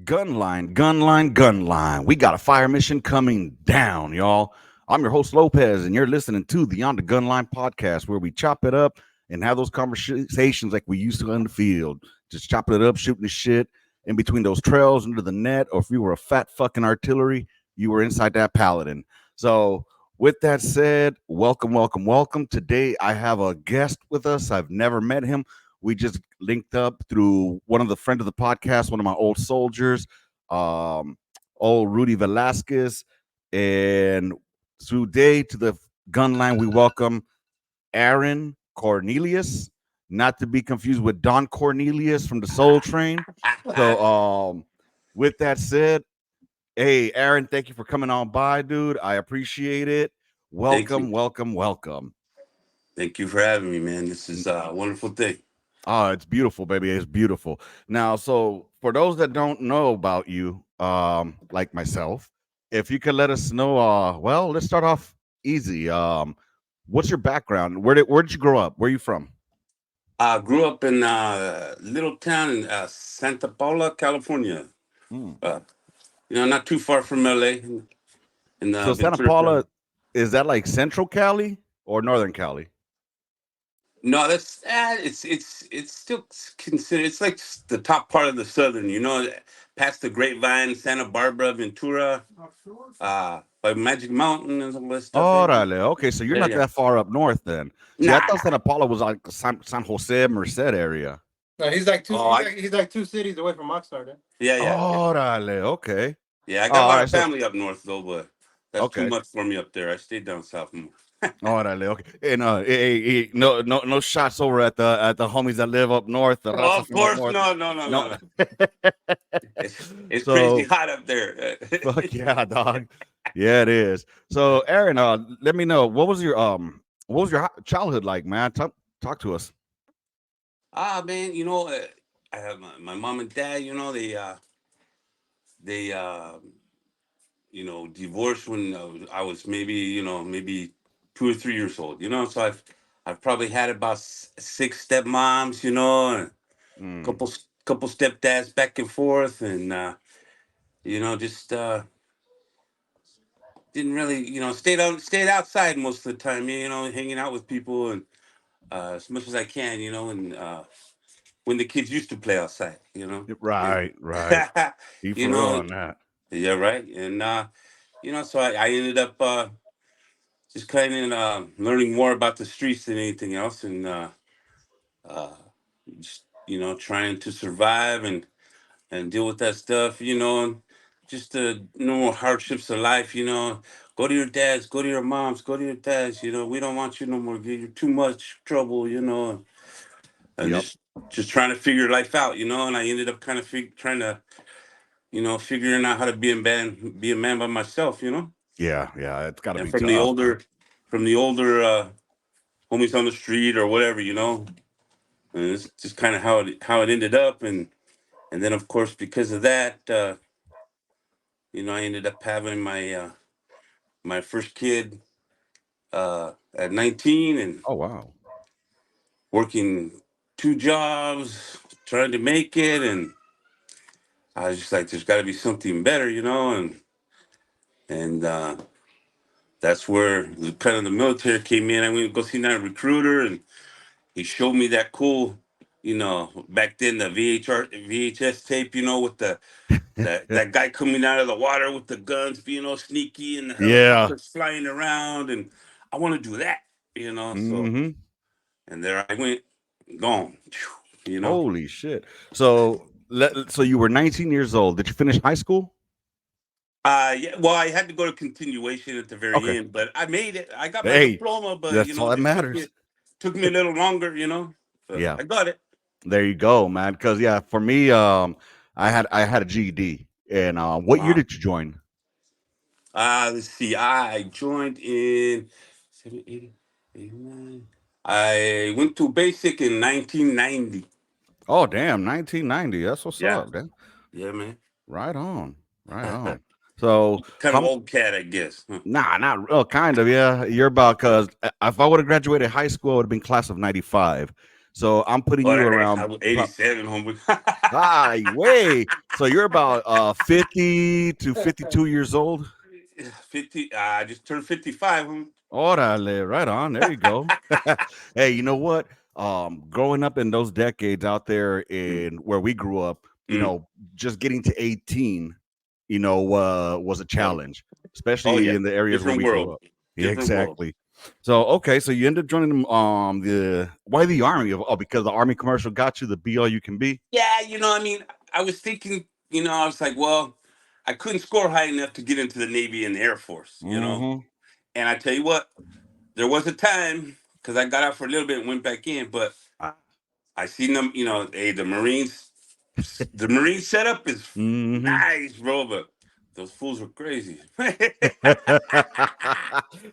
Gunline. We got a fire mission coming down, y'all. I'm your host Lopez, and you're listening to the On the Gunline podcast, where we chop it up and have those conversations like we used to in the field. Just chopping it up, shooting the shit in between those trails into the net, or if you were a fat fucking artillery, you were inside that paladin. So, with that said, welcome. Today I have a guest with us. I've never met him. We just linked up through one of the friend of the podcast, one of my old soldiers, um, old Rudy Velasquez. And today to the gun line, we welcome Aaron Cornelius, not to be confused with Don Cornelius from the Soul Train. So, with that said, hey, Aaron, thank you for coming on by, dude. I appreciate it. Thank you. Welcome. Thank you for having me, man. This is a wonderful thing. Oh, it's beautiful, baby. It's beautiful. Now, so for those that don't know about you, like myself, if you could let us know, well, let's start off easy. What's your background? Where did you grow up? Where are you from? I grew up in a little town in Santa Paula, California. Hmm. Uh, not too far from LA in the So Santa Ventura County. Paula, is that like Central Cali or Northern Cali? No, that's it's still considered. It's like the top part of the southern. Past the Grapevine, Santa Barbara, Ventura, by Magic Mountain and some of that stuff. Oh, okay. So you're Yeah, not yeah. that far up north then. See, I Nah, thought nah. Santa Paula was like San Jose, Merced area. No, he's like two. Oh, He's like 2 cities away from Oxnard. Eh? yeah, yeah, yeah. Oh, okay. Yeah, I Oh, got a all lot right. of So, family up north though, but that's too okay. much for me up there. I stayed down south more. Órale, okay. And no shots over at the homies that live up north, the Oh, raza of from up course, north. no, no, no, no, No. no. It's crazy So hot up there. fuck yeah, dog. Yeah, it is. So Aaron, let me know what was your childhood like, man? Talk to us. Man, I have my mom and dad. They divorced when I was maybe 2 or 3 years old. So I've probably had about six stepmoms. And Mm, couple stepdads back and forth, and just didn't really stayed outside most of the time. Hanging out with people and as much as I can. And when the kids used to play outside. And right. Be you for real know, on that. yeah, right. And so I ended up just kind of learning more about the streets than anything else, and uh, just trying to survive and deal with that stuff. And just the normal hardships of life. Go to your dads, go to your moms, go to your dads. We don't want you no more. You're too much trouble. And Yep. just trying to figure life out. And I ended up kind of trying to figuring out how to be a man by myself. Yeah. It's gotta And be tough, man. from the older homies on the street or whatever. And it's just kind of how it ended up. And then of course because of that, I ended up having my first kid at 19 and Oh wow. working two jobs, trying to make it. And I was just like, there's got to be something better, and that's where kind of the military came in. I went to go see that recruiter, and he showed me that cool, back then the VHS tape, with that guy coming out of the water with the guns, being all sneaky, and the Yeah. helicopters flying around, and I want to do that, So Hmm. and there I went, gone, you know. Holy shit. So you were 19 years old. Did you finish high school? Yeah, well, I had to go to continuation at the Okay. very end, but I made it. I got my Hey, diploma, but that's all that it took me matters. a little longer, but Yeah. I got it. There you go, man. Because yeah, for me, I had a GED. And what year Wow. did you join? Let's see. I joined in 70, 80, 89. I went to basic in 1990. Oh, damn, 1990. That's what's Yeah, up. Damn. yeah, man. Right on. Right on. So Kind of how old cat, I guess. Huh. nah, not kind of, yeah. You're about because if I would have graduated high school, I would have been class of 95. So I'm putting But you I around. was 87, homie. Hi, way. So you're about 50 to 52 years old. 50. I just turned 55, homie. Orale, right on. There you go. Hey, you know what? Growing up in those decades out there Mm, in where we grew up, mm, just getting to 18, was a yeah. challenge, Oh especially yeah. in the areas where Different we grew world. up. Yeah, Different world. exactly. So okay, so you ended up joining the why the army? Oh, because the army commercial got you the be all you can be. Yeah, I mean, I was thinking, I was like, well, I couldn't score high enough to get into the Navy and the Air Force. Mm-hmm. And I tell you what, there was a time because I got out for a little bit and went back in, but Ah. I seen them, hey, the Marine setup is Mm-hmm. nice, bro, but those fools were crazy.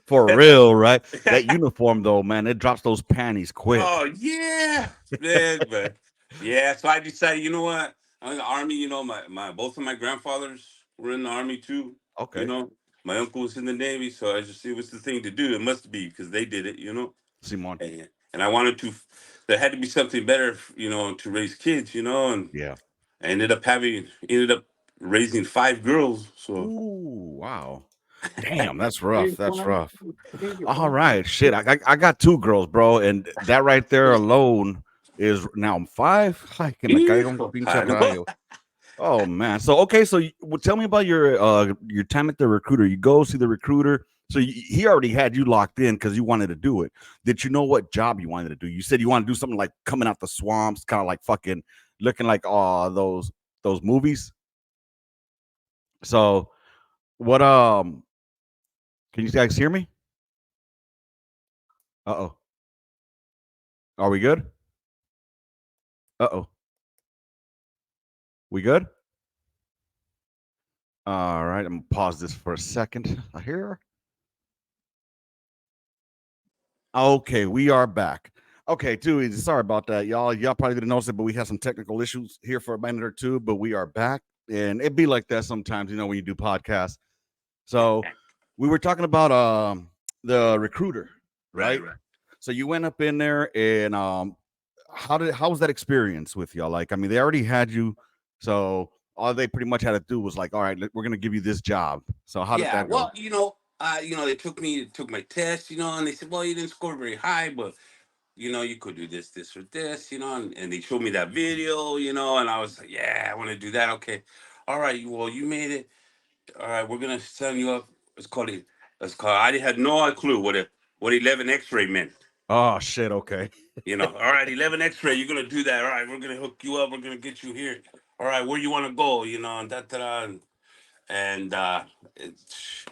For real, right? That uniform though, man, it drops those panties quick. Oh yeah, man. But yeah, so I decided, you know what? I'm in the army. My both of my grandfathers were in the army too. You Okay, know, my uncle was in the Navy, so I just it was the thing to do. It must be because they did it. Simon. And I wanted to. There had to be something better, to raise kids. And Yeah. I ended up raising five girls. So Ooh, wow. Damn, that's rough. That's rough. All right, shit. I got two girls, bro, and that right there alone is now I'm five. Ay, que me caiga un Hijo, pinche I know. rayo. Oh man. So okay, so well, tell me about your time at the recruiter. You go see the recruiter. So he already had you locked in because you wanted to do it. Did you know what job you wanted to do? You said you want to do something like coming out the swamps, kind of like fucking looking like those movies. So what can you guys hear me? Uh-oh. Are we good? Uh-oh. We good? All right, I'm gonna pause this for a second. Here. Okay, we are back. Okay, too easy. Sorry about that, y'all. Y'all probably didn't notice it, but we had some technical issues here for a minute or two, but we are back. And it be like that sometimes, when you do podcasts. So we were talking about the recruiter, Right, right? right. So you went up in there and how was that experience with y'all? Like, I mean, they already had you, so all they pretty much had to do was like, all right, we're gonna give you this job. So how did Yeah, that go? well, they took my test, and they said, well, you didn't score very high, but you could do this, this, or this, and they showed me that video, and I was like, yeah, I want to do that. Okay, all right, well, you made it. All right, we're gonna sign you up. It's called it. It's called. I had no clue what 11 X-ray meant. Oh shit, okay. All right, 11 X-ray. You're gonna do that. All right, we're gonna hook you up. We're gonna get you here. All right, where you want to go? And da da da. And it's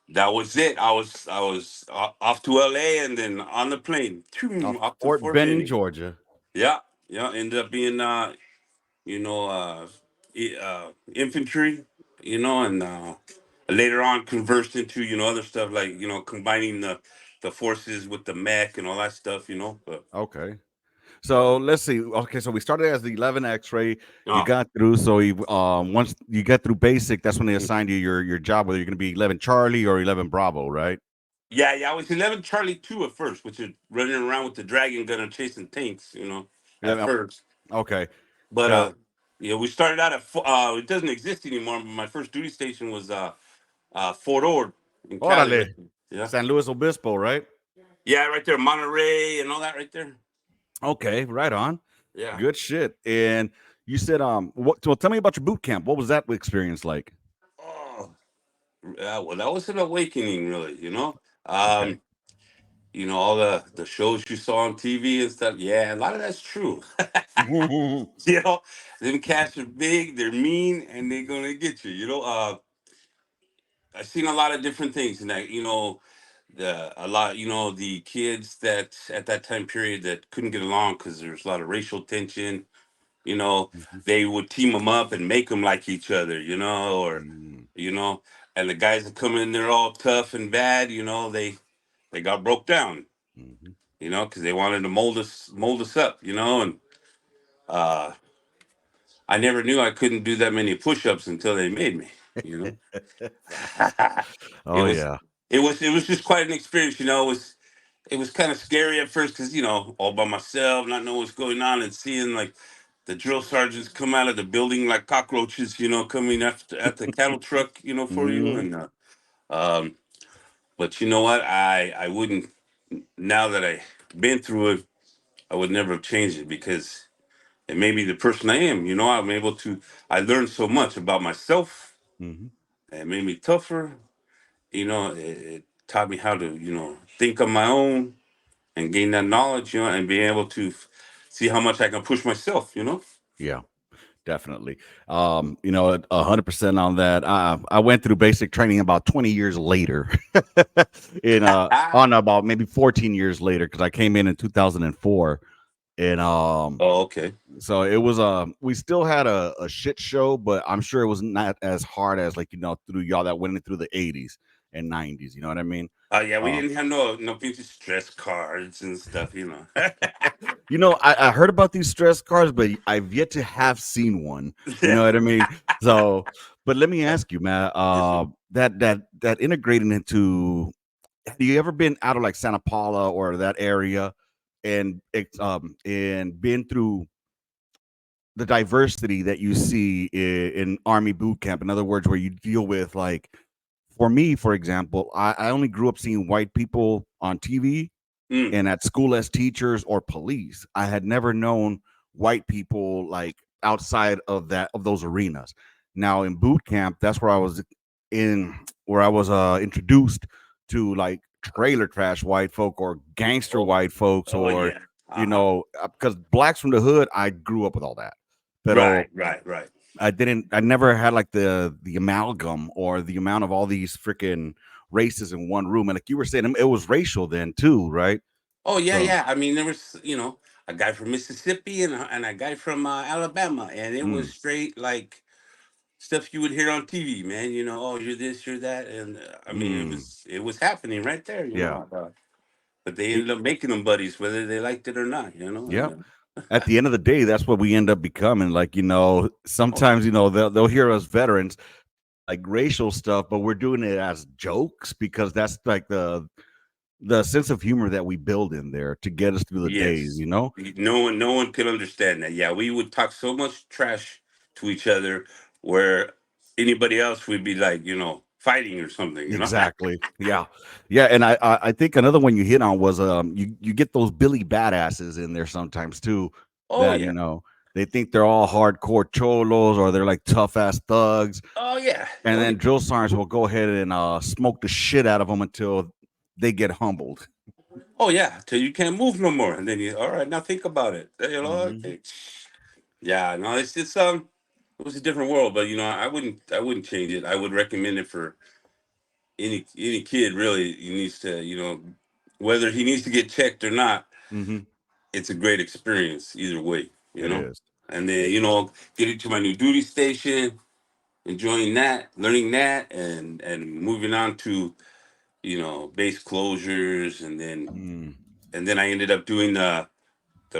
that was it. I was off to LA and then on the plane, Off off to Fort Fort Benning, Benning. Georgia. Yeah, yeah. Ended up being you know infantry, and later on conversed into other stuff like combining the forces with the mech and all that stuff. But Okay. uh, So let's see. Okay, so we started as the 11 X-ray. You uh, got through. So once you get through basic, that's when they assigned you your job, whether you're going to be 11 Charlie or 11 Bravo, right? yeah, yeah. I was 11 Charlie 2 at first, which is running around with the dragon gun and chasing tanks. At 11, first. okay. But So yeah, we started out at it doesn't exist anymore. But my first duty station was Fort Ord in Cali, right? órale, Yeah, San Luis Obispo, right? yeah, right there, Monterey and all that, right there. Okay, right on. Yeah. Good shit. And you said well, tell me about your boot camp. What was that experience like? Oh, yeah. Well, that was an awakening, really. Okay. All the shows you saw on TV and stuff. Yeah, a lot of that's true. you know, them cats are big, they're mean, and they're gonna get you. I've seen a lot of different things, and the kids that at that time period that couldn't get along because there was a lot of racial tension. You know, Mhm. they would team them up and make them like each other. Or Mm, you know, and the guys that come in there all tough and bad. They got broke down. mhm. Because they wanted to mold us up. And uh, I never knew I couldn't do that many push-ups until they made me. You know, it Oh was yeah. it was just quite an experience. It was it was kind of scary at first because all by myself, not knowing what's going on, and seeing like the drill sergeants come out of the building like cockroaches, coming after at the cattle truck, for you. Hmm. And um, but you know what? I wouldn't. Now that I been through it, I would never have changed it because it made me the person I am. I'm able to. I learned so much about myself. Hmm. It made me tougher. It taught me how to think on my own and gain that knowledge, and be able to see how much I can push myself. Yeah, definitely. 100% on that. I went through basic training about 20 years later, in on about maybe 14 years later, because I came in 2004, and Oh, okay. so it was we still had a shit show, but I'm sure it was not as hard as like through y'all that went in through the 80s and 90s. You know what I mean? Yeah, we Uh, didn't have no fancy stress cards and stuff. I heard about these stress cards, but I've yet to have seen one. You Yeah. know what I mean? So, but let me ask you, man. Yes, sir. That integrating into. Have you ever been out of like Santa Paula or that area, and been through the diversity that you see in Army boot camp? In other words, where you deal with like, for me, for example, I only grew up seeing white people on TV Mm, and at school as teachers or police. I had never known white people like outside of those arenas. Now in boot camp, that's in where I was introduced to like trailer trash white folk or gangster oh, white folks, oh or yeah. Uh-huh. because blacks from the hood, I grew up with all that. But Right, right, right. I never had like the amalgam or the amount of all these freaking races in one room. And like you were saying, it was racial then too, right? Oh yeah, So, yeah. I mean, there was a guy from Mississippi and a guy from Alabama, and it was mm, straight like stuff you would hear on TV, man. Oh, you're this, you're that, and I mean, it mm, was it was happening right there. yeah. But they It- ended up making them buddies, whether they liked it or not. yeah. And At the end of the day, that's what we end up becoming. Like, oh, sometimes, they'll hear us veterans like racial stuff, but we're doing it as jokes because that's like the sense of humor that we build in there to get us through the days, yes, you know? no one could understand that. Yeah, we would talk so much trash to each other, where anybody else would be like, fighting or something. Exactly. Yeah. Yeah. And I think another one you hit on was you get those Billy badasses in there sometimes too, Oh that yeah, they think they're all hardcore cholos or they're like tough ass thugs. oh yeah, And oh yeah. then drill sergeants will go ahead and smoke the shit out of them until they get humbled. Oh yeah, till you can't move no more, and then all right, now think about it. Hmm. Okay. Yeah, no, it's it was a different world, but I wouldn't change it. I would recommend it for any kid really. He needs to, whether he needs to get checked or not. Hmm. It's a great experience either way. It is. And then getting to my new duty station, enjoying that, learning that, and moving on to base closures, Mm. and then I ended up doing the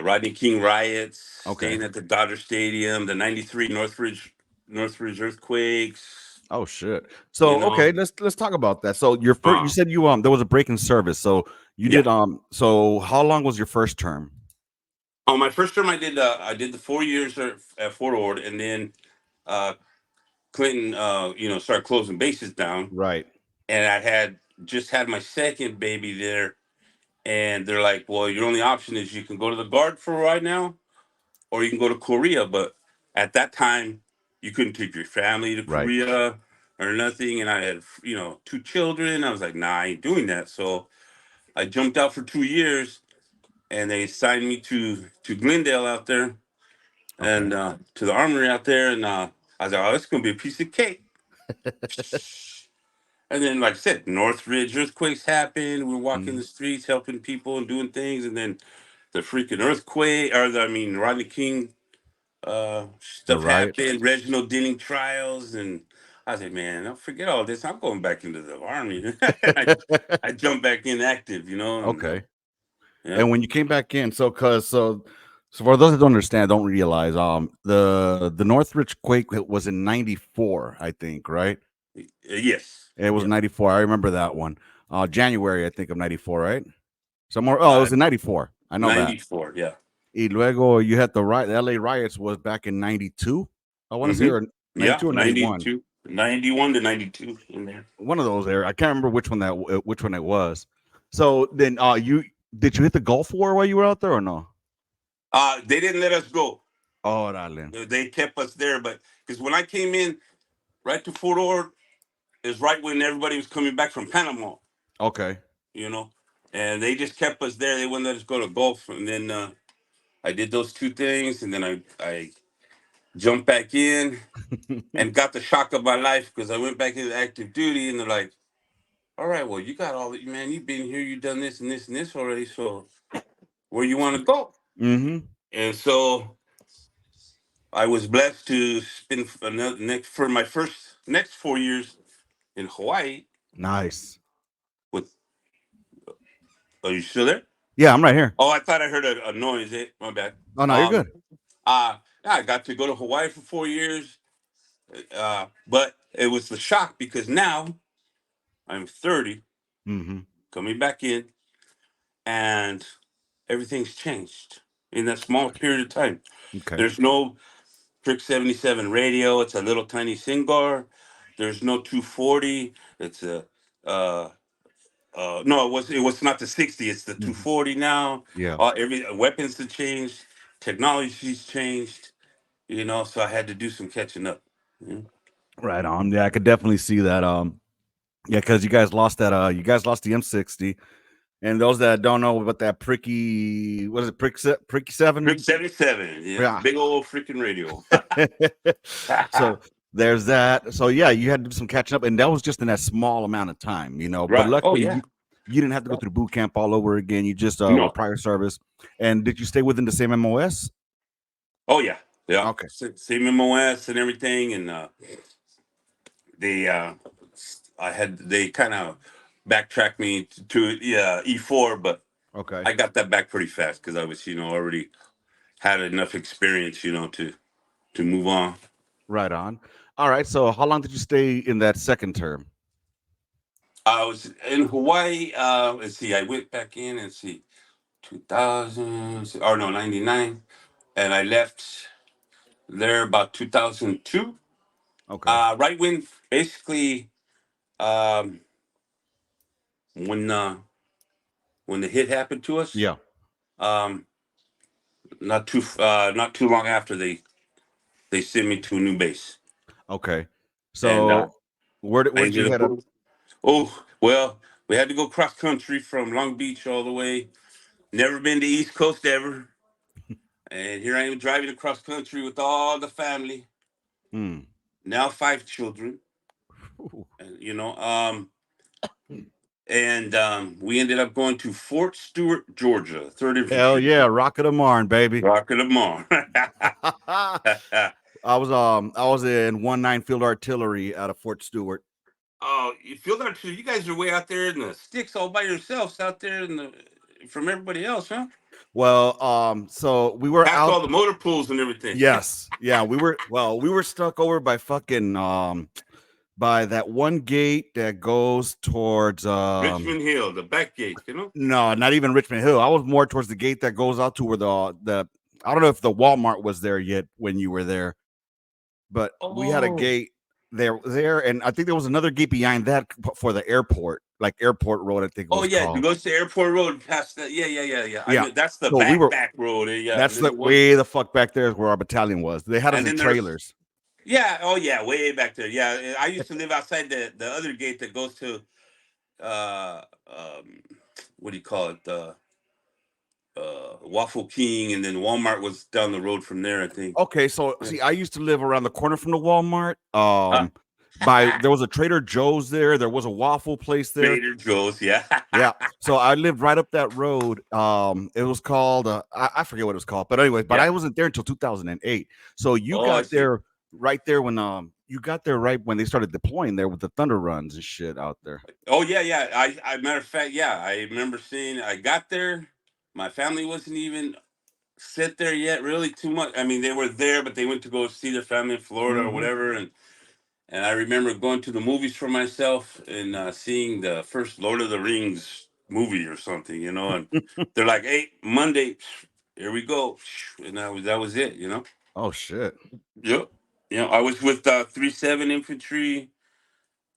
Rodney King riots, Okay. staying at the Dodger Stadium, the '93 Northridge earthquakes. Oh shit. You So know, okay, let's talk about that. So your first, you uh, said there was a break in service. So you yeah. did so how long was your first term? On my first term, I did the 4 years at Fort Ord, and then uh, Clinton, started closing bases down, Right. and I had just had my second baby there, and they're like, "Well, your only option is you can go to the guard for right now, or you can go to Korea." But at that time, you couldn't take your family to Right. Korea or nothing. And I had, two children. I was like, nah, I ain't doing that. So I jumped out for 2 years, and they signed me to Glendale out there, Okay. and to the armory out there. And I was like, oh, it's going to be a piece of cake. And then, like I said, Northridge earthquakes happened. We're walking the Mhm. streets, helping people and doing things. And then the freaking earthquake, Rodney King The stuff riot. happened, Reginald Denning trials, and I said, man, I'll forget all this. I'm going back into the army. I jumped back in active, and Okay. yeah, And when you came back in, so for those that don't understand, don't realize, the Northridge quake was in '94, I think, right? yes, It was yeah, '94. I remember that one. January, I think, of '94, right? Somewhere. Oh, it Uh, was in '94. I know that. 94. Yeah. Y luego you had the riot. The LA riots was back in '92. I want to say, Hmm. or Yeah. '92 or '91. 92, 91 to 92 in there. One of those there. I can't remember which one it was. So then, you did you hit the Gulf War while you were out there or no? They didn't let us go. Oh, darling. They kept us there, but because when I came in right to Fort Ord is right when everybody was coming back from Panama, Okay. you know, and they just kept us there. They wouldn't let us go to Gulf, and then I did those two things, and then I jumped back in and got the shock of my life because I went back into active duty, and they're like, "All right, well, you got all the man. You've been here. You've done this and this and this already. So where you want to go?" Mm-hmm. And so I was blessed to spend another next for my first next 4 years in Hawaii Nice. with. Are you still there? Yeah, I'm right here. Oh, I thought I heard a noise. My bad. Oh no, you're Um, good. yeah, I got to go to Hawaii for 4 years, but it was the shock because now I'm 30, Mm-hmm. coming back in, and everything's changed in that small period of time. Okay. There's no Trick 77 radio. It's a little tiny Singar. There's no 240. It's a no, it was not the 60. It's the Mhm. 240 now. Yeah. Every weapons have changed, technology's changed. So I had to do some catching up. Mhm. Right on. Yeah, I could definitely see that. Yeah, because you guys lost that. You guys lost the M60. And those that don't know about that pricky, what is it, pricky Trick seven? 77, yeah, Yeah. big old freaking radio. So there's that. So yeah, you had to do some catching up, and that was just in that small amount of time, you know. But Right. Oh luckily, yeah. you didn't have to go through boot camp all over again. You just were No. prior service. And did you stay within the same MOS? Oh yeah. Yeah. Okay. Same MOS and everything, and they they kind of backtracked me to yeah E4, but Okay. I got that back pretty fast because I was already had enough experience to move on. Right on. All right. So how long did you stay in that second term? I was in Hawaii. Let's see, I went back in and see 2000 or no 99, and I left there about 2002. Okay. Right when basically um, when uh, when the hit happened to us. Yeah. Um, not too long after they sent me to a new base, Okay. and So I where did you ended up. head up? Oh well, we had to go cross country from Long Beach all the way. Never been to East Coast ever, and here I am driving across country with all the family. Hmm. Now 5 children, Ooh. and and we ended up going to Fort Stewart, Georgia, third Hell infantry, yeah, Rocket of Marne, baby. Rocket of Mar. I was in 19 Field Artillery out of Fort Stewart. Oh, you feel that too? You guys are way out there in the sticks, all by yourselves, out there in the from everybody else, huh? Well, so we were Past out. all the motor pools and everything. Yes, yeah, we were stuck over by fucking by that one gate that goes towards Richmond Hill, the back gate. no, not even Richmond Hill. I was more towards the gate that goes out to where the I don't know if the Walmart was there yet when you were there, but we had a Oh, gate there, and I think there was another gate behind that for the airport, like Airport Road, I think it oh was yeah, it called. goes to Airport Road past that. Yeah, yeah, yeah, yeah. I Yeah. know that's the So we were back road. Yeah, that's and then the the one, way the fuck back there is where our battalion was. They had us and in then there's trailers. yeah, oh yeah, way back there. Yeah, I used to live outside the other gate that goes to uh um what do you call it? Waffle King, and then Walmart was down the road from there, I think. Okay, so Yeah. see, I used to live around the corner from the Walmart. Uh, By there was a Trader Joe's there. There was a waffle place there. Trader Joe's, yeah. Yeah. So I lived right up that road. It was called I forget what it was called, but anyway, but Yeah. I wasn't there until 2008. So you Oh, I got see. there right there when you got there right when they started deploying there with the thunder runs and shit out there. Oh, yeah, yeah. I matter of fact, yeah, I remember seeing. I got there. My family wasn't even set there yet, really too much. I mean, they were there, but they went to go see their family in Florida or Hmm. whatever, and I remember going to the movies for myself and seeing the first Lord of the Rings. movie or something, and they're like, "Hey, Monday, here we go," and that was it, Oh shit. Yep. I was with 3-7 infantry,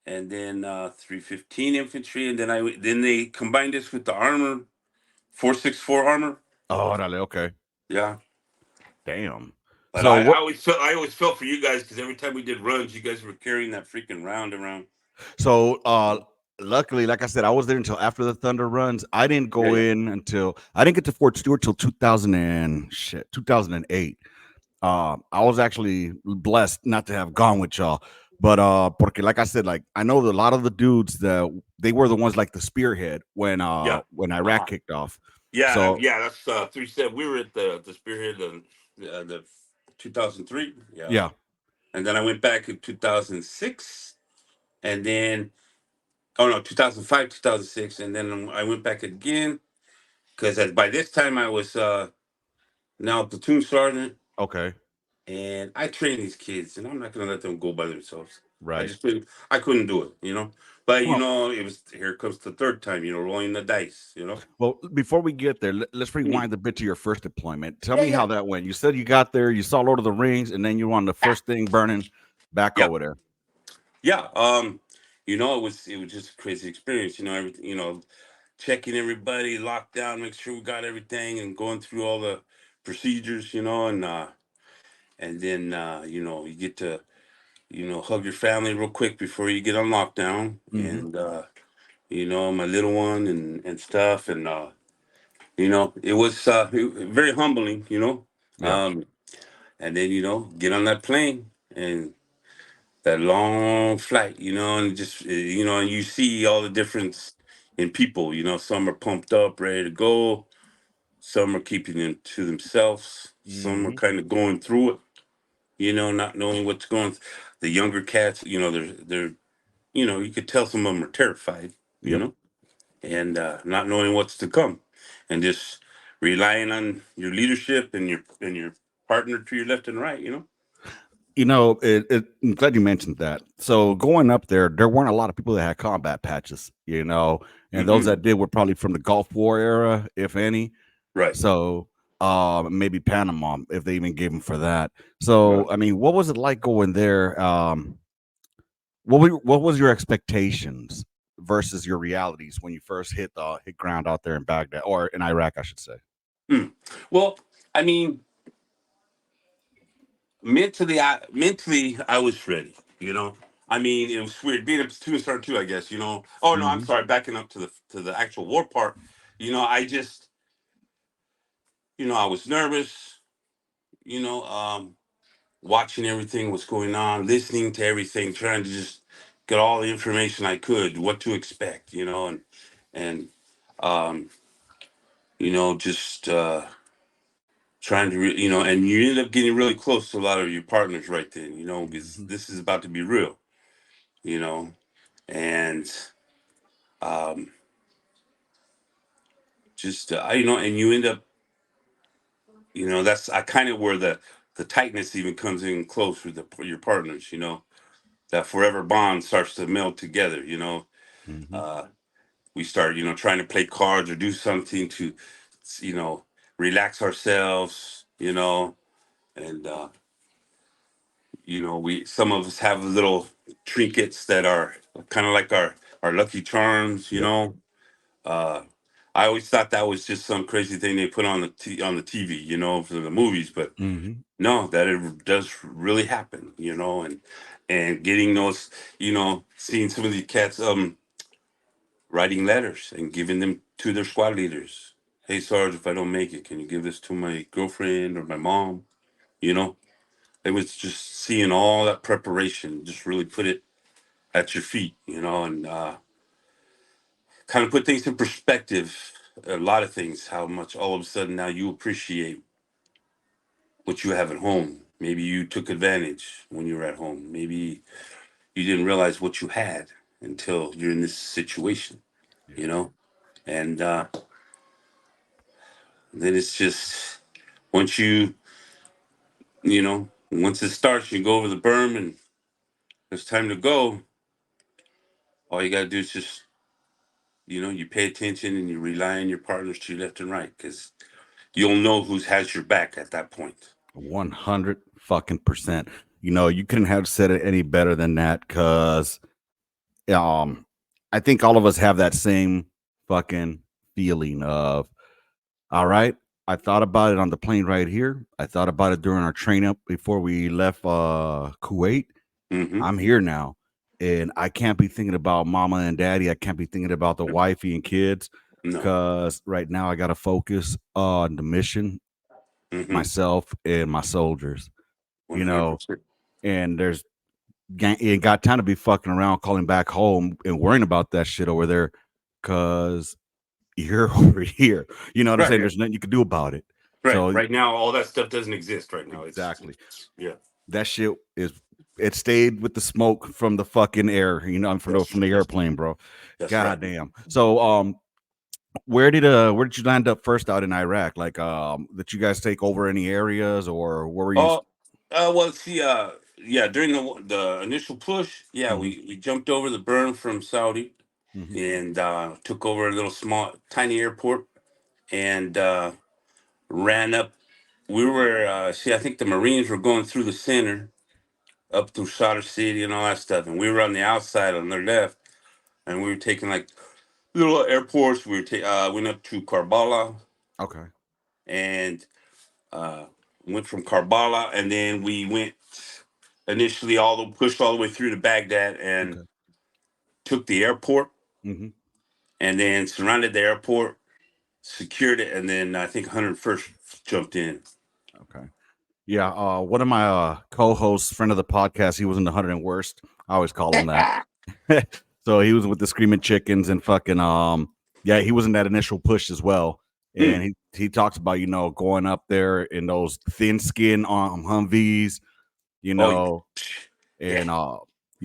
and then 315 infantry, and then they combined us with the armor, 464 armor. Oh, dale, okay. Yeah. Damn. But So I what? always felt for you guys because every time we did runs, you guys were carrying that freaking round around. So luckily, like I said, I was there until after the Thunder runs. I didn't Yeah, go yeah. in until I didn't get to Fort Stewart till 2000 and shit 2008. I was actually blessed not to have gone with y'all. But porque like I said, like I know that a lot of the dudes that they were the ones like the spearhead Yeah. when Iraq Uh-huh. kicked off. Yeah, So yeah, that's 3-7. We were at the spearhead of the 2003. Yeah. yeah, And then I went back in 2006, and then oh no, 2005, 2006, and then I went back again because by this time I was now a platoon sergeant, okay, and I train these kids, and I'm not gonna let them go by themselves. I right. just I couldn't do it. But Well, it was here comes the third time, rolling the dice. well, before we get there, let's Mhm. rewind a bit to your first deployment. Tell Yeah, me yeah, how that went. You said you got there, you saw Lord of the Rings, and then you were on the ah, first thing burning back yeah, over there. yeah. It was just a crazy experience. Everything. Checking everybody, lockdown, make sure we got everything, and going through all the procedures. And then you get to hug your family real quick before you get on lockdown, Hmm. and my little one and stuff, and it was very humbling. Yeah. Um, and then get on that plane and that long flight, and just and you see all the difference in people. Some are pumped up, ready to go. Some are keeping them to themselves. Some are Hmm. kind of going through it, not knowing what's going. The younger cats, they're you could tell some of them are terrified, Yep. and not knowing what's to come, and just relying on your leadership and your partner to your left and right. I'm glad you mentioned that. So going up there, there weren't a lot of people that had combat patches, and those Mm-mm. that did were probably from the Gulf War era, if any. Right. So maybe Panama, if they even gave them for that. So Right. I mean, what was it like going there? What was your expectations versus your realities when you first hit ground out there in Baghdad or in Iraq, I should say? Mm. Well, I mean, mentally, I was ready. I mean, it was weird being a platoon sergeant too. I guess. Oh no, I'm Hmm. sorry. Backing up to the actual war part. I just, I was nervous. You know, um, Watching everything, what's going on, listening to everything, trying to just get all the information I could, what to expect. And um, just trying to, and you end up getting really close to a lot of your partners right then. Because Hmm. this is about to be real. You know and um, just and you end up, that's I kind of where the tightness even comes in close with your partners. That forever bond starts to meld together. Hmm. Uh, we start trying to play cards or do something to you know relax ourselves. And we some of us have little trinkets that are kind of like our lucky charms. Yep. Uh, I always thought that was just some crazy thing they put on on the TV, for the movies, but Hmm. no, that it does really happen, and getting those, seeing some of these cats writing letters and giving them to their squad leaders. Hey, Sarge, if I don't make it, can you give this to my girlfriend or my mom? You know, it was just seeing all that preparation, just really put it at your feet, and kind of put things in perspective. A lot of things, how much all of a sudden now you appreciate what you have at home. Maybe you took advantage when you were at home. Maybe you didn't realize what you had until you're in this situation, Yeah. you know? And then it's just once once it starts, you go over the berm and it's time to go. All you got to do is just, you pay attention and you rely on your partners to your left and right, because you'll know who has your back at that point. 100 fucking percent. You couldn't have said it any better than that, because um I think all of us have that same fucking feeling of, all right, I thought about it on the plane right here. I thought about it during our train up before we left Kuwait. Hmm. I'm here now. And I can't be thinking about mama and daddy. I can't be thinking about the wifey and kids, No. because right now I got to focus on the mission, Hmm. myself, and my soldiers, you know, 100%. and ain't got time to be fucking around calling back home and worrying about that shit over there, because you're over here. You know what I'm Right. saying? There's nothing you can do about it. Right. So Right now, all that stuff doesn't exist right now. exactly. Yeah. That shit is it stayed with the smoke from the fucking air, from the That's airplane, bro. that's right. God damn. So where did you land up first out in Iraq? Like did you guys take over any areas, or where were you? Oh, well, see, yeah, during the initial push, yeah, Hmm. we jumped over the berm from Saudi Hmm. and took over a little small, tiny airport and ran up. We were, see, I think the Marines were going through the center, up through Solder City and all that stuff, and we were on the outside on their left, and we were taking like little airports. We went up to Karbala Okay. and uh, went from Karbala, and then we went initially pushed all the way through to Baghdad and Okay. took the airport, Hmm. and then surrounded the airport, secured it, and then I think 101st jumped in. Okay. Yeah, one of my co-hosts, friend of the podcast, he was in the 100 and worst. I always call him that. So he was with the Screaming Chickens and fucking yeah, he was in that initial push as well. And Hmm. he talks about, going up there in those thin skin Humvees, you Oh yeah, know, yeah,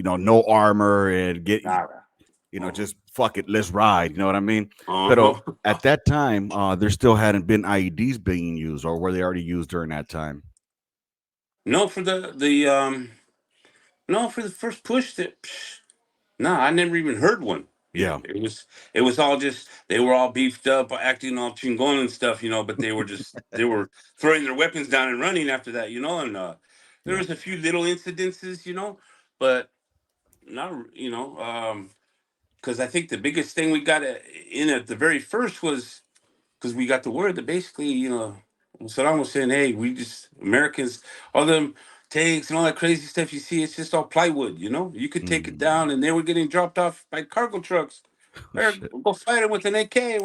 and no armor, and nada. Uh just fuck it, let's ride, you know what I mean? But huh. at that time, there still hadn't been IEDs being used, or were they already used during that time? No, for the no, for the first push that. No, I never even heard one. Yeah, Yeah. it was all just they were all beefed up, acting all chingon and stuff, but they were throwing their weapons down and running after that, and there Yeah. was a few little incidences, but not because I think the biggest thing we got in at the very first was because we got the word that basically, Saddam was saying, hey, we just, Americans, all them tanks and all that crazy stuff you see, it's just all plywood, you could take it Mm. down, and they were getting dropped off by cargo trucks. Oh, Or shit. go fight it with an AK.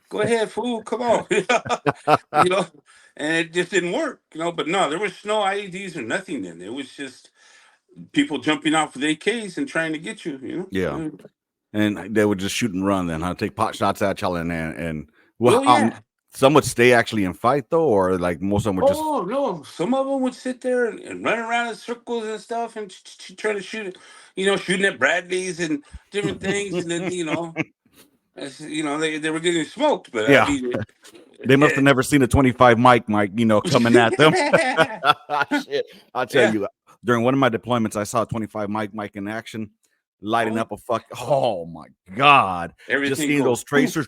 Go ahead, fool, come on. you know, and it just didn't work, but no, there was no IEDs or nothing then. It was just people jumping off with AKs and trying to get you, Yeah. And they would just shoot and run then, huh? Take pot shots at y'all, and well, Oh, yeah. some would stay actually and fight though, or like most of them were just Oh no! Some of them would sit there and run around in circles and stuff, and try to shoot, shooting at Bradleys and different things, and then they were getting smoked. But I yeah. mean, They must have never seen a 25 Mike, coming at them. yeah, Shit. I'll tell yeah, you, during one of my deployments, I saw a 25 Mike in action, lighting oh, up a fuck. Oh my God. Just everything seeing goes those poof. tracers.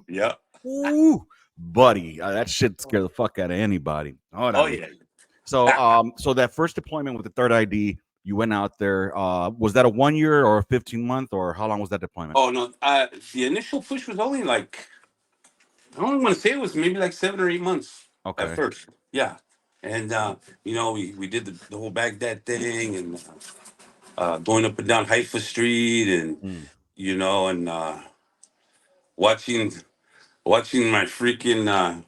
Yeah. Ooh, buddy. That shit scared the fuck out of anybody. Oh, I Oh mean. yeah. So that first deployment with the third ID, you went out there. Was that a 1 year or a 15 month, or how long was that deployment? Oh no! The initial push was only like I don't want to say it was maybe like 7 or 8 months at Okay. first. Yeah, and we did the whole Baghdad thing and going up and down Haifa Street and Mm. and watching watching my freaking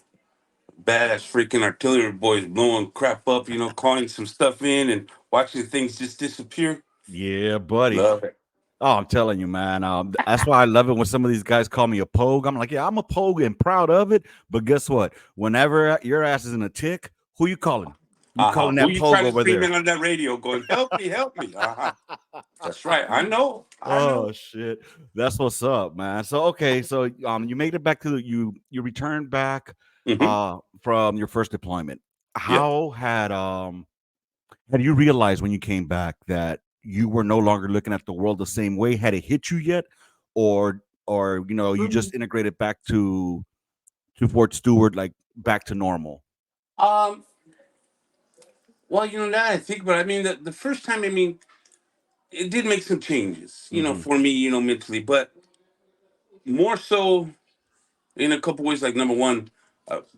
badass freaking artillery boys blowing crap up, calling some stuff in and watching things just disappear. Yeah, buddy. Love it. Oh, I'm telling you, man. That's why I love it when some of these guys call me a pogue. I'm like, yeah, I'm a pogue and proud of it. But guess what? Whenever your ass is in a tick, who you calling? You calling Who that you pogue trying to over scream there? in on that radio going, help me, help me? That's right. I know. I Oh know. shit, that's what's up, man. So okay, so you made it back to you returned back Hmm. from your first deployment. Yeah. How had you realized when you came back that you were no longer looking at the world the same way? Had it hit you yet, or or you Mhm. just integrated back to Fort Stewart, like back to normal? Um, well, now I think about it, I mean, the first time, I mean, it did make some changes, Hmm. for me, mentally, but more so in a couple ways. Like, number one,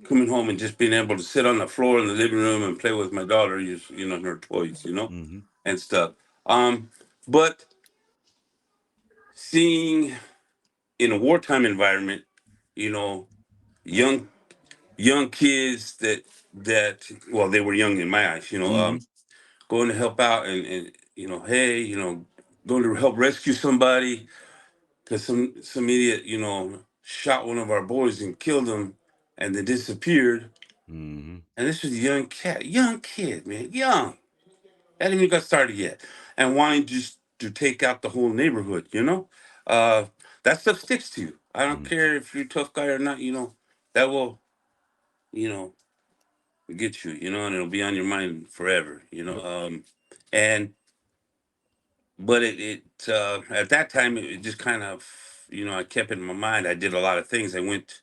coming home and just being able to sit on the floor in the living room and play with my daughter, her toys, Hmm. and stuff. Um, but seeing in a wartime environment, you know, young young kids that well, they were young in my eyes, Hmm. going to help out, and hey, going to help rescue somebody because some idiot, shot one of our boys and killed him, and then disappeared. Hmm. And this was a young kid, man, young. Hadn't even got started yet, and wanting just to take out the whole neighborhood. Uh, that stuff sticks to you. I don't Hmm. care if you're a tough guy or not. That will, you know, get you. And it'll be on your mind forever. Yep. And but at that time it just kind of, I kept it in my mind. I did a lot of things. I went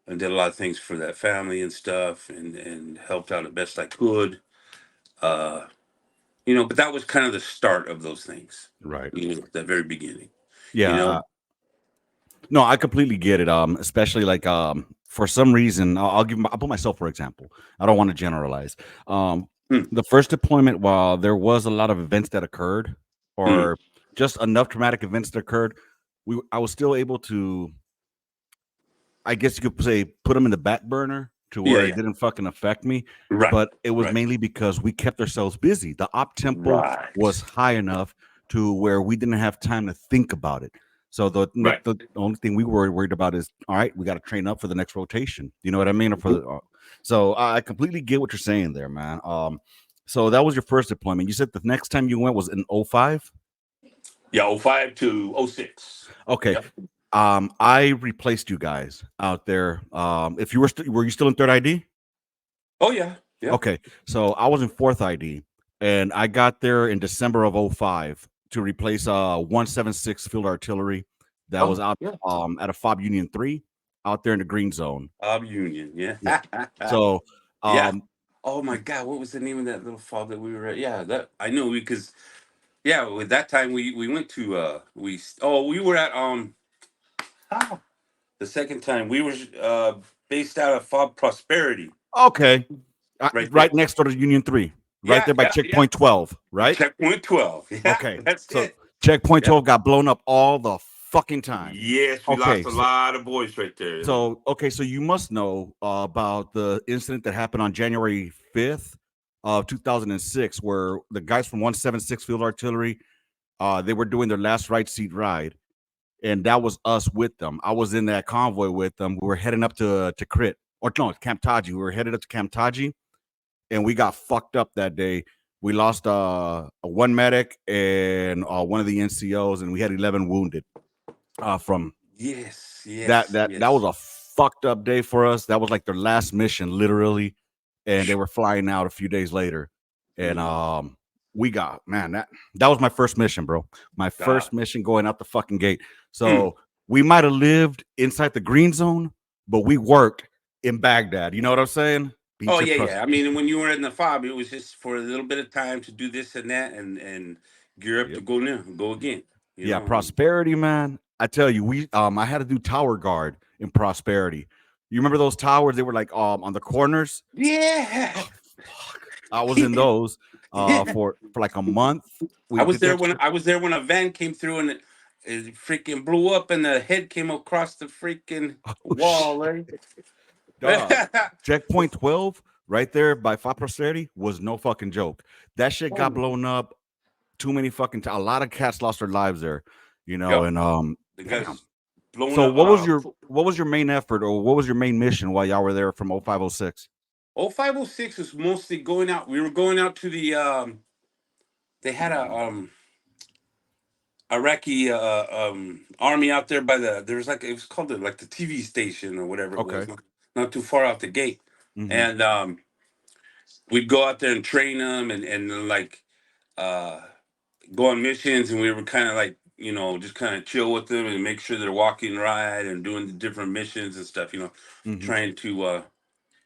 and did a lot of things for that family and stuff, and helped out the best I could. Uh, but that was kind of the start of those things. Right. The very beginning. You Yeah. know. No, I completely get it. Especially like for some reason, I'll put myself for example. I don't want to generalize. Um, Hmm, the first deployment, while there was a lot of events that occurred, hmm, or just enough traumatic events that occurred, I was still able to, I guess you could say, put them in the back burner to yeah, where it yeah. didn't fucking affect me. Right, But it was right, mainly because we kept ourselves busy. The op tempo was right, high enough to where we didn't have time to think about it. So right. the only thing we were worried about is, all right, we got to train up for the next rotation. You know what I mean? Or for Mhm. so I completely get what you're saying there, man. So that was your first deployment. You said the next time you went was in '05. Yeah, '05 to '06. Okay. Yep. I replaced you guys out there. If you were you still in third ID? Oh yeah, yeah. Okay, so I was in fourth ID, and I got there in December of '05 to replace 176 Field Artillery that was Oh out yeah. at a Fob Union 3 out there in the green zone. Union. Yeah. Yeah. So Yeah. um Oh my God, what was the name of that little fall that we were at? Yeah, that I know because yeah, with that time we went to we were at ah, the second time we were based out of Fob Prosperity okay, right there. right next door to Union 3, right Yeah, there by yeah, yeah. checkpoint 12, right? Checkpoint 12. Yeah, Okay. that's So it. checkpoint Yeah. 12 got blown up all the fucking time. Yes, we lost Okay, a lot of boys right there. so you must know about the incident that happened on January 5th of 2006, where the guys from 176 Field Artillery, they were doing their last right seat ride, and that was us with them. I was in that convoy with them. We were heading up to Crit, or no, Camp Taji. We were headed up to Camp Taji, and we got fucked up that day. We lost a one medic and one of the NCOs, and we had 11 wounded from Yes, that yes, that was yes. a fucked up day for us. That was like their last mission, literally, and they were flying out a few days later. And Mhm. we got man that was my first mission, bro. My God. first mission going out the fucking gate. Mm. So we might have lived inside the green zone, but we worked in Baghdad. You know what I'm saying? Oh Pinche yeah, pros- yeah. I mean, when you were in the fob, it was just for a little bit of time to do this and that, and gear up to Yep. go now, go again. Yeah, prosperity, man. I tell you, I had to do tower guard in prosperity. You remember those towers? They were like on the corners. Yeah. Fuck. I was in those Yeah. for like a month. I We was did that there when shit. a van came through and it freaking blew up and the head came across the freaking Oh, wall, right? dog. Checkpoint 12 right there by Five Prosperity was no fucking joke. That shit got Oh, blown up too many fucking times. A lot of cats lost their lives there, yep. and The damn. guy's blowing So up. what was your main effort, or what was your main mission while y'all were there from 0506? 0506 was mostly going out. We were going out to the they had a Iraqi army out there by there was like it was called like the TV station or whatever it was, Okay. not too far out the gate, Mm-hmm. and we'd go out there and train them and like uh, go on missions, and we were kind of like just kind of chill with them and make sure they're walking right and doing the different missions and stuff. Hmm. Trying to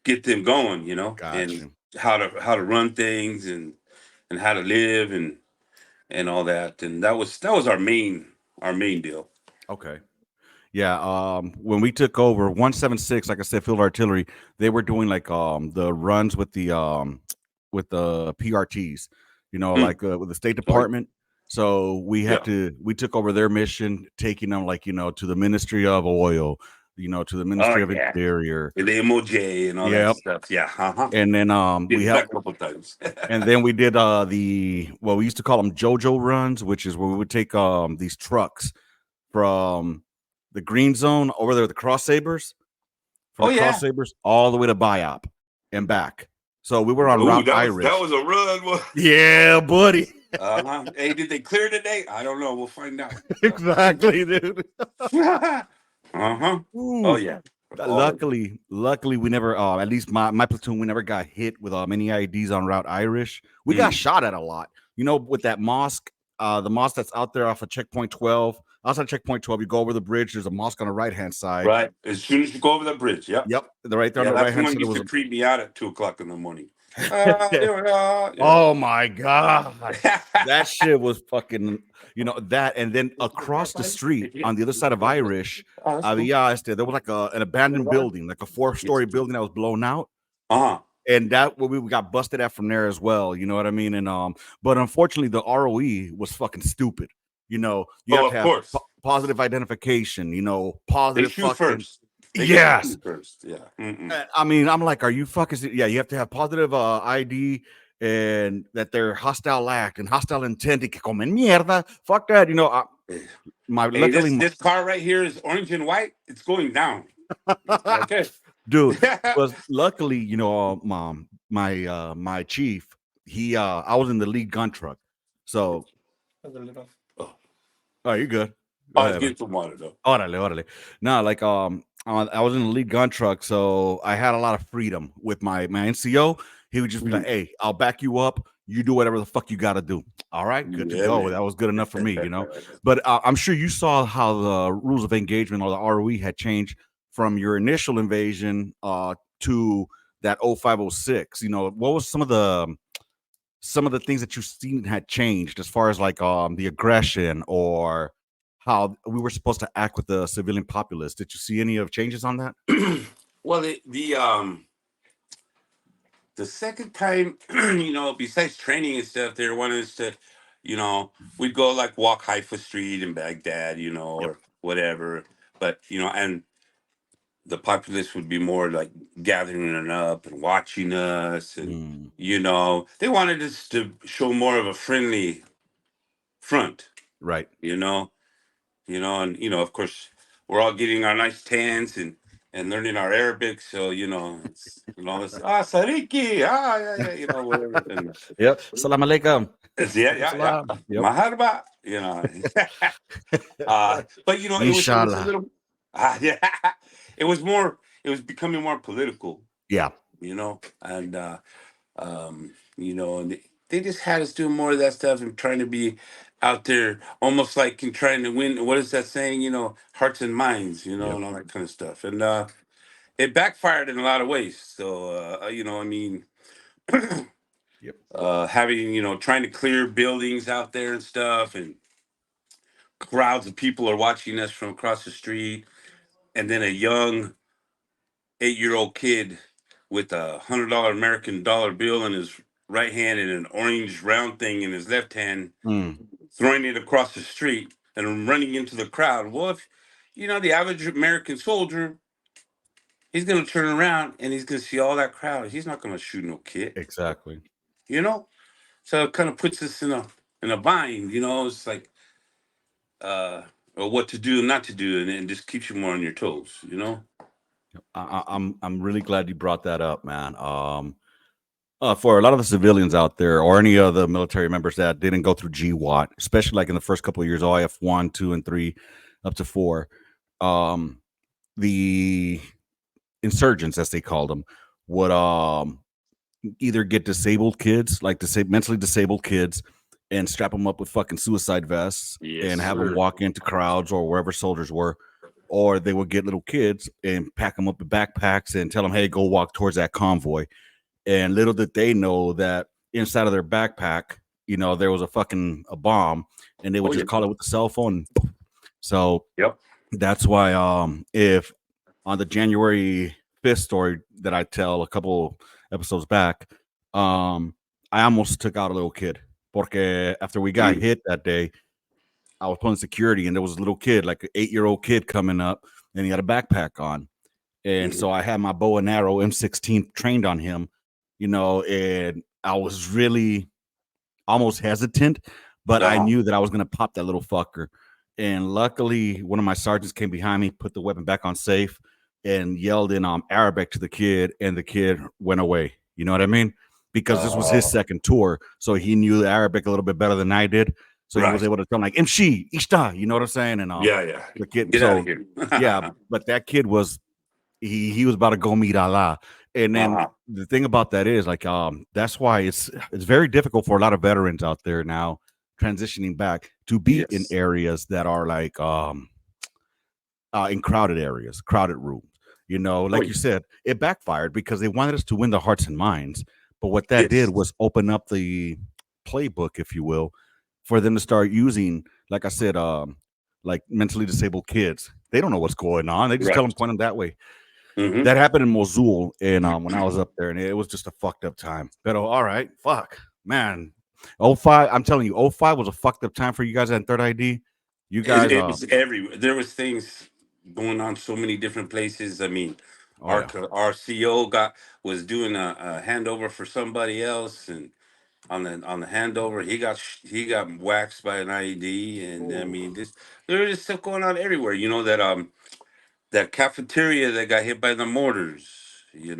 get them going. And Gotcha. how to run things and how to live and all that. And that was our main deal. Okay. Yeah, when we took over 176, like I said, field artillery, they were doing like the runs with the PRTs, Mm. like with the State Oh Department. So yeah. we took over their mission, taking them like, to the Ministry of Oil, to the Oh Ministry of yeah. Interior. The MOJ and all that Yep. stuff. Yeah. Uh-huh. And then we Did that helped a couple times. and then we did the well, we used to call them JoJo runs, which is where we would take these trucks from the green zone over there with the cross sabers, from Oh the cross yeah. sabers all the way to Biop and back. So we were on Ooh, Route that Irish. was a run. Yeah, buddy. Uh-huh. Hey, did they clear today? I don't know. We'll find out. Exactly, dude. Uh-huh. Oh Ooh. yeah. Oh, Luckily, we never. At least my platoon, we never got hit with any IEDs on Route Irish. We got mm, shot at a lot. With that mosque, the mosque that's out there off of Checkpoint 12. Outside Checkpoint 12, you go over the bridge. There's a mosque on the right hand side. right. As soon as you go over the bridge. Yep. Yep, the right there on Yeah, the right that's the hand one side. that There used was to a creep me out at 2 o'clock in the morning. There we Oh my god. are. That shit was fucking, that. And then across the street on the other side of Irish, Oh, that's cool. there was like an abandoned building, like a 4-story building that was blown out. Uh-huh. And that we got busted at from there as well. You know what I mean? And but unfortunately the ROE was fucking stupid. You have Oh, to of have course. positive identification, They positive shoot fucking first. They get to yes. shoot first. Yeah. Mm-mm. I mean, I'm like, are you fucking yeah, you have to have positive ID and that they're hostile act and hostile intent. Y que comen mierda. Fuck that. My Hey, luckily, this car right here is orange and white. It's going down. Okay. dude, was luckily, my chief, I was in the lead gun truck. So, That's a little. Oh, oh, you're good. Go I was ahead, man. getting some water though. Órale, órale. No, like I was in the lead gun truck, so I had a lot of freedom with my NCO. He would just be like, Mhm. "Hey, I'll back you up. You do whatever the fuck you got to do." All right, good to Yeah, go. man. That was good enough for me. But I'm sure you saw how the rules of engagement or the ROE had changed from your initial invasion to that 0506. What was some of the things that you've seen had changed as far as like the aggression or how we were supposed to act with the civilian populace? Did you see any of changes on that? Well, the second time, besides training and stuff, they wanted us to, we'd go like walk Haifa Street in Baghdad, Yep. or whatever. But and the populace would be more like gathering up and watching us, and Mm, they wanted us to show more of a friendly front, right. you know, and of course, we're all getting our nice tans and learning our Arabic, so it's this Sariki, yeah, yeah, whatever, and Yep. Salam alaikum. yeah, Alaikum yeah, yeah, salam. Yep. maharba, but it was a Inshallah. little, yeah, it was more, it was becoming more political, Yeah. and and they just had us doing more of that stuff and trying to be out there, almost like in trying to win. What is that saying? Hearts and minds, Yep. and all that kind of stuff. And it backfired in a lot of ways. So, I mean, Yep. having, trying to clear buildings out there and stuff, and crowds of people are watching us from across the street, and then a young 8-year-old kid with $100 American dollar bill in his right hand and an orange round thing in his left hand, Mm, throwing it across the street and running into the crowd. Well, if the average American soldier, he's going to turn around and he's going to see all that crowd. He's not going to shoot no kid, exactly. you know. So it kind of puts us in a bind. It's like or what to do and not to do, and it just keeps you more on your toes. I'm really glad you brought that up, man. For a lot of the civilians out there, or any of the military members that didn't go through GWAT, especially like in the first couple of years, OIF 1, 2, and 3, up to 4, the insurgents, as they called them, would either get disabled kids, like mentally disabled kids, and strap them up with fucking suicide vests Yes, and have them sir. walk into crowds or wherever soldiers were. Or they would get little kids and pack them up with backpacks and tell them, hey, go walk towards that convoy. And little did they know that inside of their backpack, there was a bomb, and they would Oh just yeah. call it with the cell phone. So Yep. that's why if on the January 5th story that I tell a couple episodes back, I almost took out a little kid. Porque after we got Mm. hit that day, I was pulling security and there was a little kid, like an 8-year-old kid coming up, and he had a backpack on. And Mhm. so I had my bow and arrow M16 trained on him, and I was really almost hesitant, but I Uh-huh. knew that I was going to pop that little fucker. And luckily, one of my sergeants came behind me, put the weapon back on safe, and yelled in Arabic to the kid, and the kid went away. You know what I mean? Because this was his Oh, second tour, so he knew the Arabic a little bit better than I did. So he was right. able to tell him like "Imshi, Ishta," you know what I'm saying? And Yeah, yeah. the kid. Get out of So here. yeah, but that kid was he was about to go meet Allah. And then Uh-huh. the thing about that is like that's why it's very difficult for a lot of veterans out there now transitioning back to be in Yes. areas that are like in crowded areas, crowded rooms. Oh Like you yeah. said, it backfired because they wanted us to win the hearts and minds. But what that did Yes. was open up the playbook, if you will, for them to start using, like I said, like mentally disabled kids. They don't know what's going on. They just tell them Right. point them that way. Mm-hmm. That happened in Mosul, and when I was up there, and it was just a fucked up time. But all right, fuck, man. '05, I'm telling you, '05 was a fucked up time for you guys at Third ID. You guys, It was everywhere. There was things going on so many different places. I mean, oh yeah, our CO was doing a handover for somebody else, and on the handover, he got waxed by an IED, and I oh, mean, there is stuff going on everywhere. You know that cafeteria that got hit by the mortars. It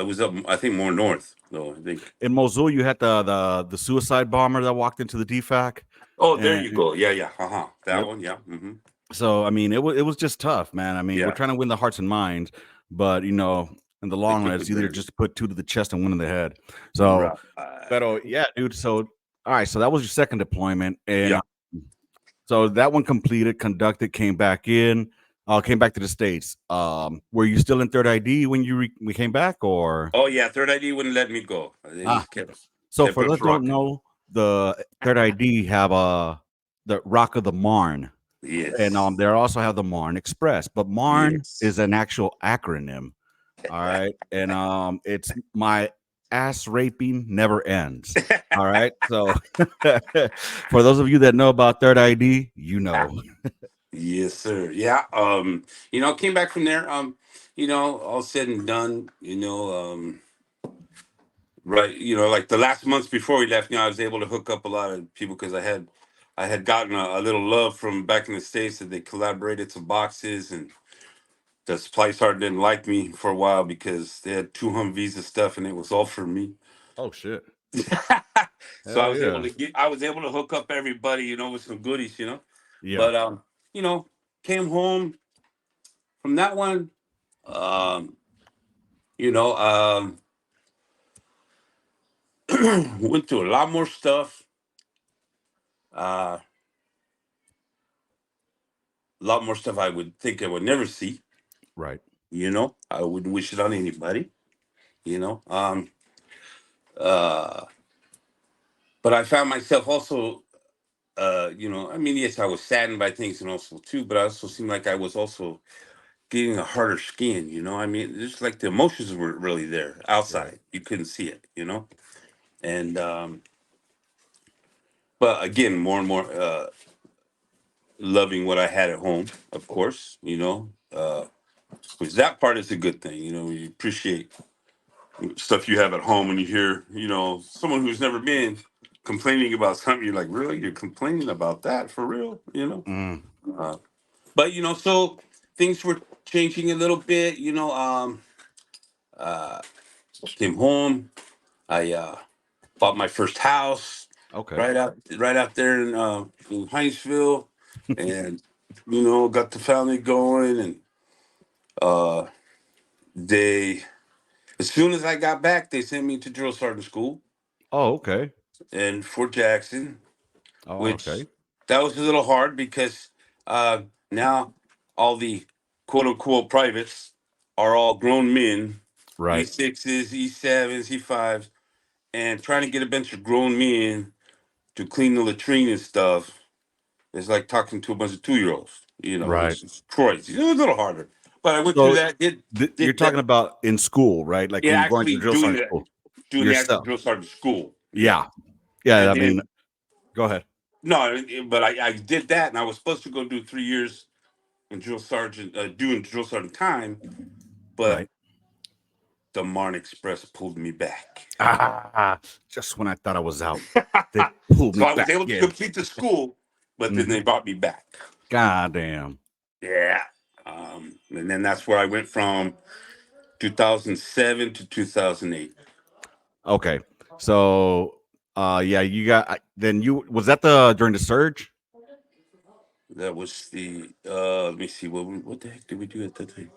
was up, I think, more north though. I think. in Mosul, you had the suicide bomber that walked into the DFAC, Oh, there and you go. Yeah, yeah. Uh-huh. That yep. one. Yeah. Mm-hmm. So I mean, it was just tough, man. I mean, we're Yeah. trying to win the hearts and minds, but in the They long run, took it's it either there. just put two to the chest and one in the head. So, Right. but yeah, dude. So all right, so that was your second deployment, and Yeah. so that one completed, conducted, came back in, came back to the States. Were you still in Third ID when we came back, or Oh yeah. Third ID wouldn't let me go. They ah? just kept So kept for those us who don't rocking. know, the Third ID have the Rock of the Marne, and Yes. they also have the Marne Express. But Marne Yes. is an actual acronym. All right, and it's my ass raping never ends. All right, so for those of you that know about Third ID, you know. Yes, sir. Yeah. Came back from there. All said and done. Right. Like the last months before we left, I was able to hook up a lot of people because I had gotten a little love from back in the States that they collaborated some boxes, and the supply sergeant didn't like me for a while because they had two Humvees and stuff, and it was all for me. Oh shit! So Hell yeah! I was able to hook up everybody, with some goodies. Yeah. But you know, came home from that one. Um, you know, um, went through a lot more stuff. A lot more stuff I would think I would never see. Right. I wouldn't wish it on anybody. You know, um, uh, but I found myself also. I mean, yes, I was saddened by things and also too, but I also seemed like I was also getting a harder skin. I mean, just like the emotions were really there Right. outside. You couldn't see it. And but again, more and more loving what I had at home, of course. Which that part is a good thing. You appreciate stuff you have at home, and you hear, someone who's never been complaining about something. You're like, really? You're complaining about that for real? Mm. Uh, but so things were changing a little bit. Uh, Came home. I bought my first house Okay. right out there in Hinesville, and got the family going. And uh, they, as soon as I got back, they sent me to drill sergeant school. Oh, okay. in Fort Jackson, Oh, which okay. that was a little hard because now all the quote unquote privates are all grown men, Right. E6s, E7s, E5s, and trying to get a bunch of grown men to clean the latrine and stuff is like talking to a bunch of 2 year olds. You know, Right. it's just crazy. It was a little harder, but I went through So that. you're Did that? talking about in school, right? Like Yeah, when you're going to actually drill sergeant school doing the actual yourself. drill sergeant school. Yeah, Yeah. Yeah. and I mean, then go ahead. no, but I did that, and I was supposed to go do 3 years in drill sergeant, doing drill sergeant time, but Right. the Marne Express pulled me back. Ah, just when I thought I was out, they pulled me So I was back able to in. complete the school, but then Hmm. they brought me back. God damn. Yeah. And then that's where I went from 2007 to 2008. Okay. So, yeah, you got then you was that the during the surge That was the let me see what the heck did we do at that time?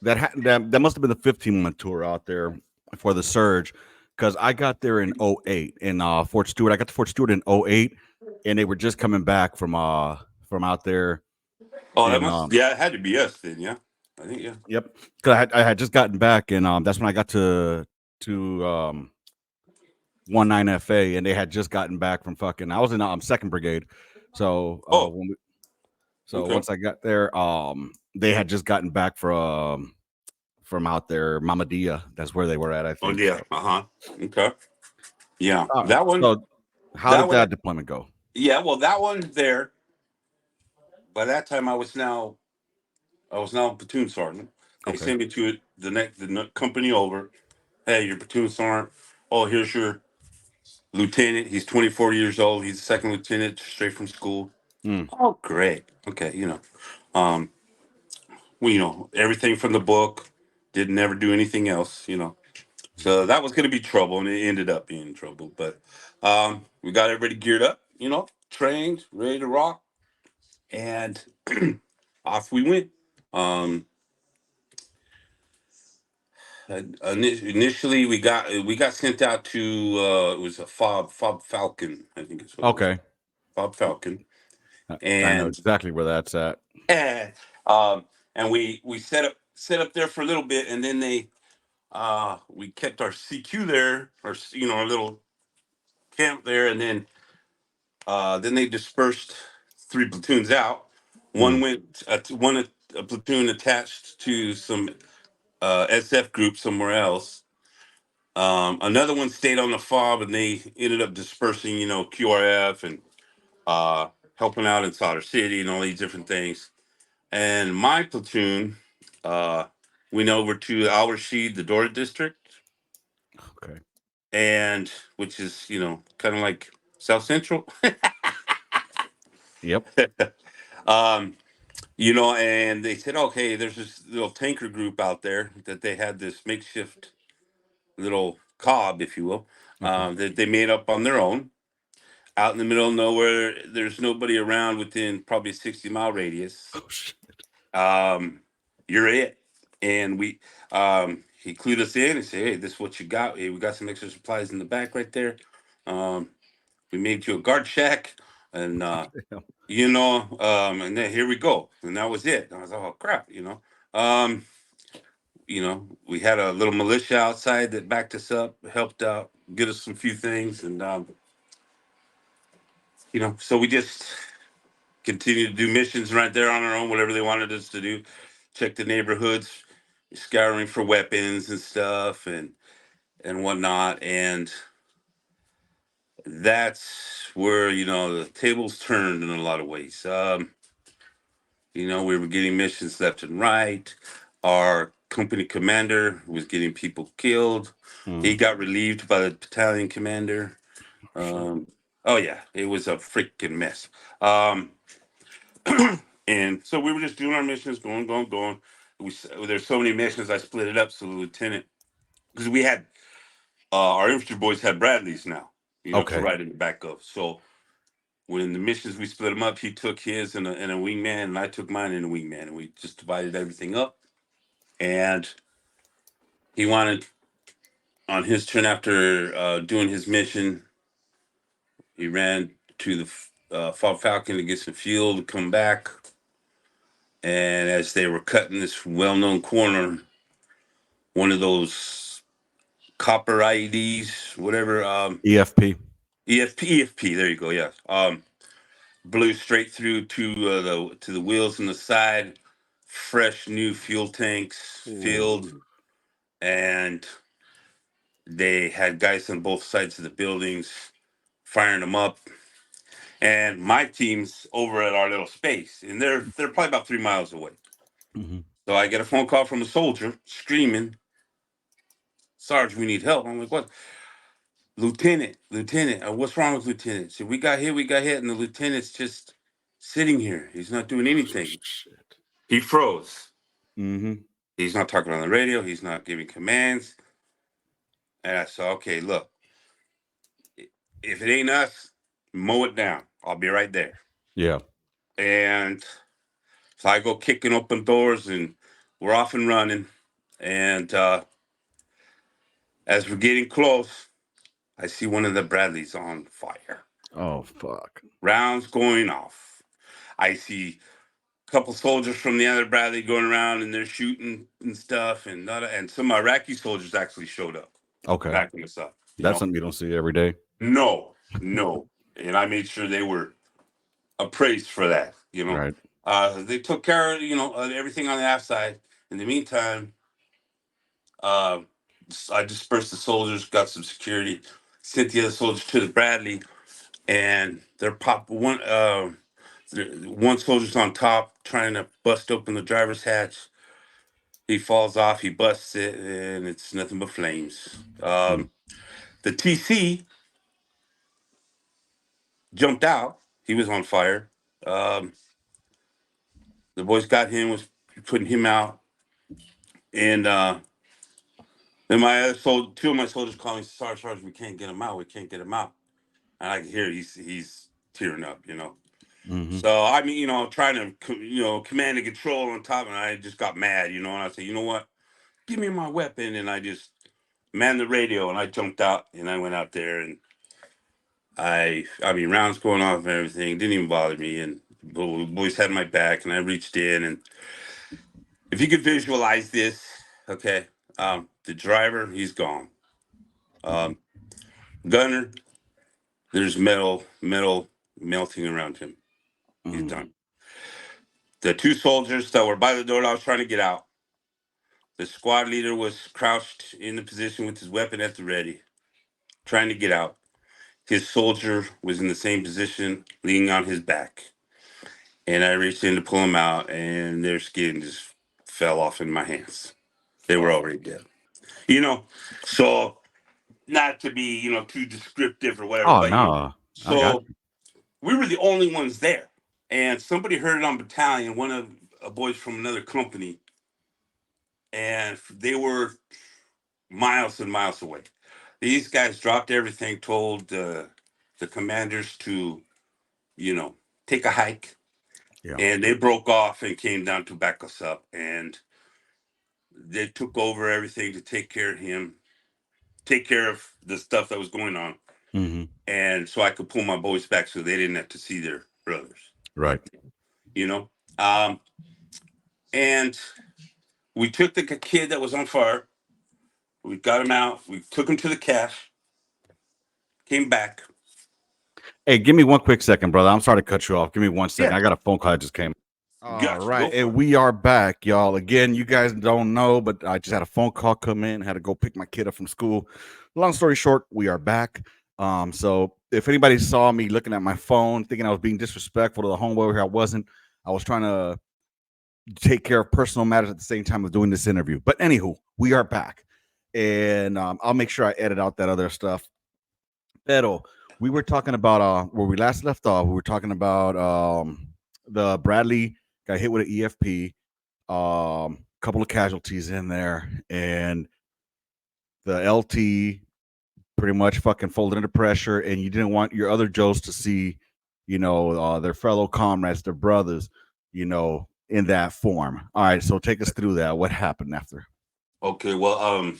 that must have been the 15-month tour out there for the surge because I got there in '08 in Fort Stewart. I got to Fort Stewart in '08, and they were just coming back from out there Oh, that in must yeah, it had to be us then, yeah. I think yeah. yep, because I had just gotten back, and that's when I got to 19 FA, and they had just gotten back from fucking. I was in second brigade, so Oh, so okay. once I got there, they had just gotten back from out there, Mamadia. That's where they were at, I Oh think. yeah, So, uh-huh. Okay. Yeah. so how That did one that deployment go? yeah, well that one there, by that time I was now platoon sergeant. They Okay. sent me to the company over. Hey, your platoon sergeant. Oh, here's your lieutenant. He's 24 years old. He's a second lieutenant, straight from school. Mm, Oh, great. Okay, um, everything from the book. Did never do anything else. So that was going to be trouble, and it ended up being trouble. But we got everybody geared up. Trained, ready to rock, and off we went. Um, Initially, we got sent out to it was a fob Falcon, I think it's what it was, okay. fob Falcon, I know and exactly where that's at. eh, and we set up there for a little bit, and then we kept our CQ there, or our little camp there, and then they dispersed three platoons out. Mm, One went a platoon attached to some SF group somewhere else. Another one stayed on the fob, and they ended up dispersing, QRF and helping out in Solder City and all these different things. And my platoon uh, went over to Al Rashid, the Dora district, okay. and which is, kind of like South Central. Yep. um, and they said, okay, there's this little tanker group out there that they had this makeshift little cob, if you will, Okay. that they made up on their own out in the middle of nowhere. There's nobody around within probably a 60-mile radius. Oh shit. Um, you're it. And he clued us in and said, hey, this is what you got. Hey, we got some extra supplies in the back right there. Um, we made you a guard shack, and Damn. and then here we go. And that was it. And I was like, oh crap. Um, we had a little militia outside that backed us up, helped out, get us some few things, and so we just continued to do missions right there on our own, whatever they wanted us to do. Check the neighborhoods, scouring for weapons and stuff, and whatnot. And that's where the tables turned in a lot of ways. We were getting missions left and right. Our company commander was getting people killed. He Mm, got relieved by the battalion commander. oh, shit. Oh yeah, it was a freaking mess. Um, and so we were just doing our missions, going, going, going. There's so many missions, I split it up. So the lieutenant, because we had our infantry boys had Bradleys now, to Okay. ride in the back of. So when the missions we split them up, he took his in a wingman, and I took mine in a wingman, and we just divided everything up. And he wanted on his turn after doing his mission. He ran to the Falcon to get some fuel to come back. And as they were cutting this well-known corner, one of those copper IEDs, whatever, EFP. EFP. There you go. Yes. Blew straight through to the wheels on the side. Fresh new fuel tanks filled, Ooh. and they had guys on both sides of the buildings firing them up. And my team's over at our little space, and they're probably about 3 miles away. Mm-hmm. So I get a phone call from a soldier screaming, "Sarge, we need help." I'm like, "What?" Lieutenant, what's wrong with Lieutenant? So we got hit, and the lieutenant's just sitting here. He's not doing anything. Shit. He froze. Mm-hmm. He's not talking on the radio. He's not giving commands. And I said, "Okay, look, if it ain't us, mow it down. I'll be right there." Yeah. And so I go kicking open doors, and we're off and running. And as we're getting close, I see one of the Bradleys on fire. Oh fuck. Rounds going off. I see a couple soldiers from the other Bradley going around, and they're shooting and stuff. And some Iraqi soldiers actually showed up, Okay. backing us up. That's something you don't see every day. No, no. And I made sure they were appraised for that. Right. They took care of everything on the aft side. In the meantime, uh, I dispersed the soldiers, got some security, sent the other soldiers to the Bradley, and they're one soldier's on top trying to bust open the driver's hatch. He falls off, he busts it, and it's nothing but flames. Mm. The TC jumped out. He was on fire. Um, the boys got him, was putting him out. And then two of my soldiers calling, Sarge, we can't get him out. We can't get him out. And I can hear he's tearing up. Mm-hmm. So I mean, trying to command and control on top, and I just got mad, and I said, you know what, give me my weapon, and I just manned the radio, and I jumped out, and I went out there, and I mean, rounds going off and everything didn't even bother me, and the boys had my back, and I reached in, and if you could visualize this, okay, the driver, he's gone. Um, Gunner, there's metal melting around him. He's Mm-hmm. done. The two soldiers that were by the door that I was trying to get out, the squad leader was crouched in the position with his weapon at the ready, trying to get out. His soldier was in the same position, leaning on his back. And I reached in to pull him out, and their skin just fell off in my hands. They were Fuck. already dead. You know, so not to be, too descriptive or whatever, Oh but, no. I got so we were the only ones there. And somebody heard it on battalion, one of boys from another company, and they were miles and miles away. These guys dropped everything, told the commanders to, you know, take a hike, you. Yeah. and they broke off and came down to back us up. And they took over everything to take care of him, take care of the stuff that was going on. Mm-hmm. And so I could pull my boys back so they didn't have to see their brothers, Right. you know? And we took the kid that was on fire. We got him out. We took him to the cache. Came back. Hey, give me one quick second, brother. I'm sorry to cut you off. Give me 1 second. Yeah, I got a phone call that just came. All gotcha. Go right, for and it. we are back, y'all. Again, you guys don't know, but I just had a phone call come in. Had to go pick my kid up from school. Long story short, we are back. So if anybody saw me looking at my phone, thinking I was being disrespectful to the homeboy here, I wasn't. I was trying to take care of personal matters at the same time of doing this interview. But anywho, we are back, and I'll make sure I edit out that other stuff. Pero we were talking about where we last left off. We were talking about the Bradley got hit with an EFP, couple of casualties in there, and the LT pretty much fucking folded under pressure, and you didn't want your other Joes to see, their fellow comrades, their brothers, in that form. All right, so take us through that. What happened after? Okay, well,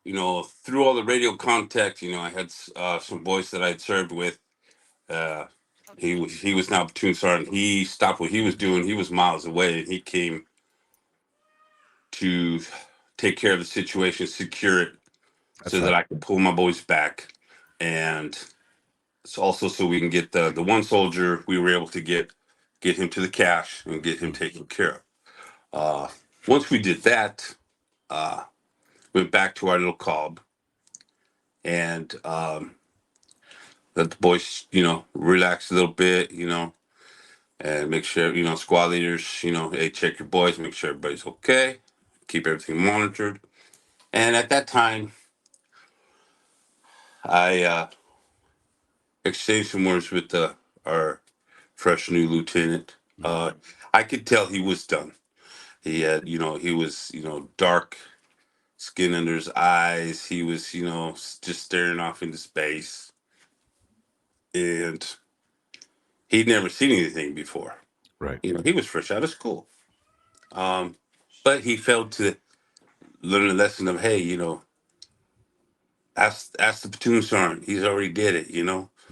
through all the radio contact, I had some boys that I'd served with, Uh, he was now platoon sergeant. He stopped what he was doing. He was miles away, and he came to take care of the situation, secure it, That's so that right. I could pull my boys back, and it's also so we can get the one soldier. We were able to get him to the cache and get him Mm, taken care of. Uh, Once we did that, uh, went back to our little cob and let the boys, relax a little bit, and make sure, squad leaders, hey, check your boys, make sure everybody's okay, keep everything monitored. And at that time, I exchanged some words with our fresh new lieutenant. mm, I could tell he was done. He had, he was, dark skin under his eyes. He was, just staring off into space. And he'd never seen anything before. right. He was fresh out of school. Um, but he failed to learn the lesson of, hey, ask the platoon sergeant. He's already did it,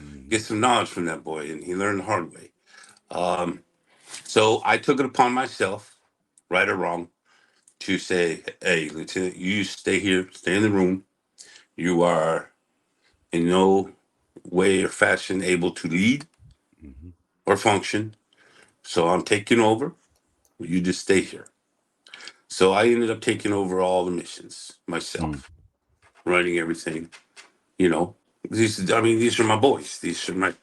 Mm, Get some knowledge from that boy. And he learned the hard way. Um, so I took it upon myself, right or wrong, to say, hey, Lieutenant, you stay here, stay in the room. You are in no way or fashion able to lead mhm, or function. So I'm taking over. You just stay here. So I ended up taking over all the missions mm. myself, running everything. You know, these are my boys. These are my,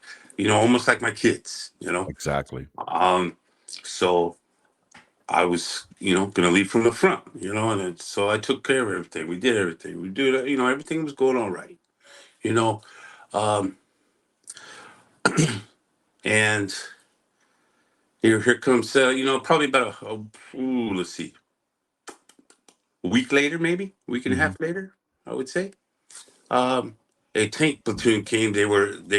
almost like my kids. Exactly. Um, so I was, going to lead from the front. And so I took care of everything. We did everything. We did, everything was going all right. You know, um, and here comes, probably about let's see, a week later, maybe a week and a Hmm. half later, I would say. Um, a tank platoon came. They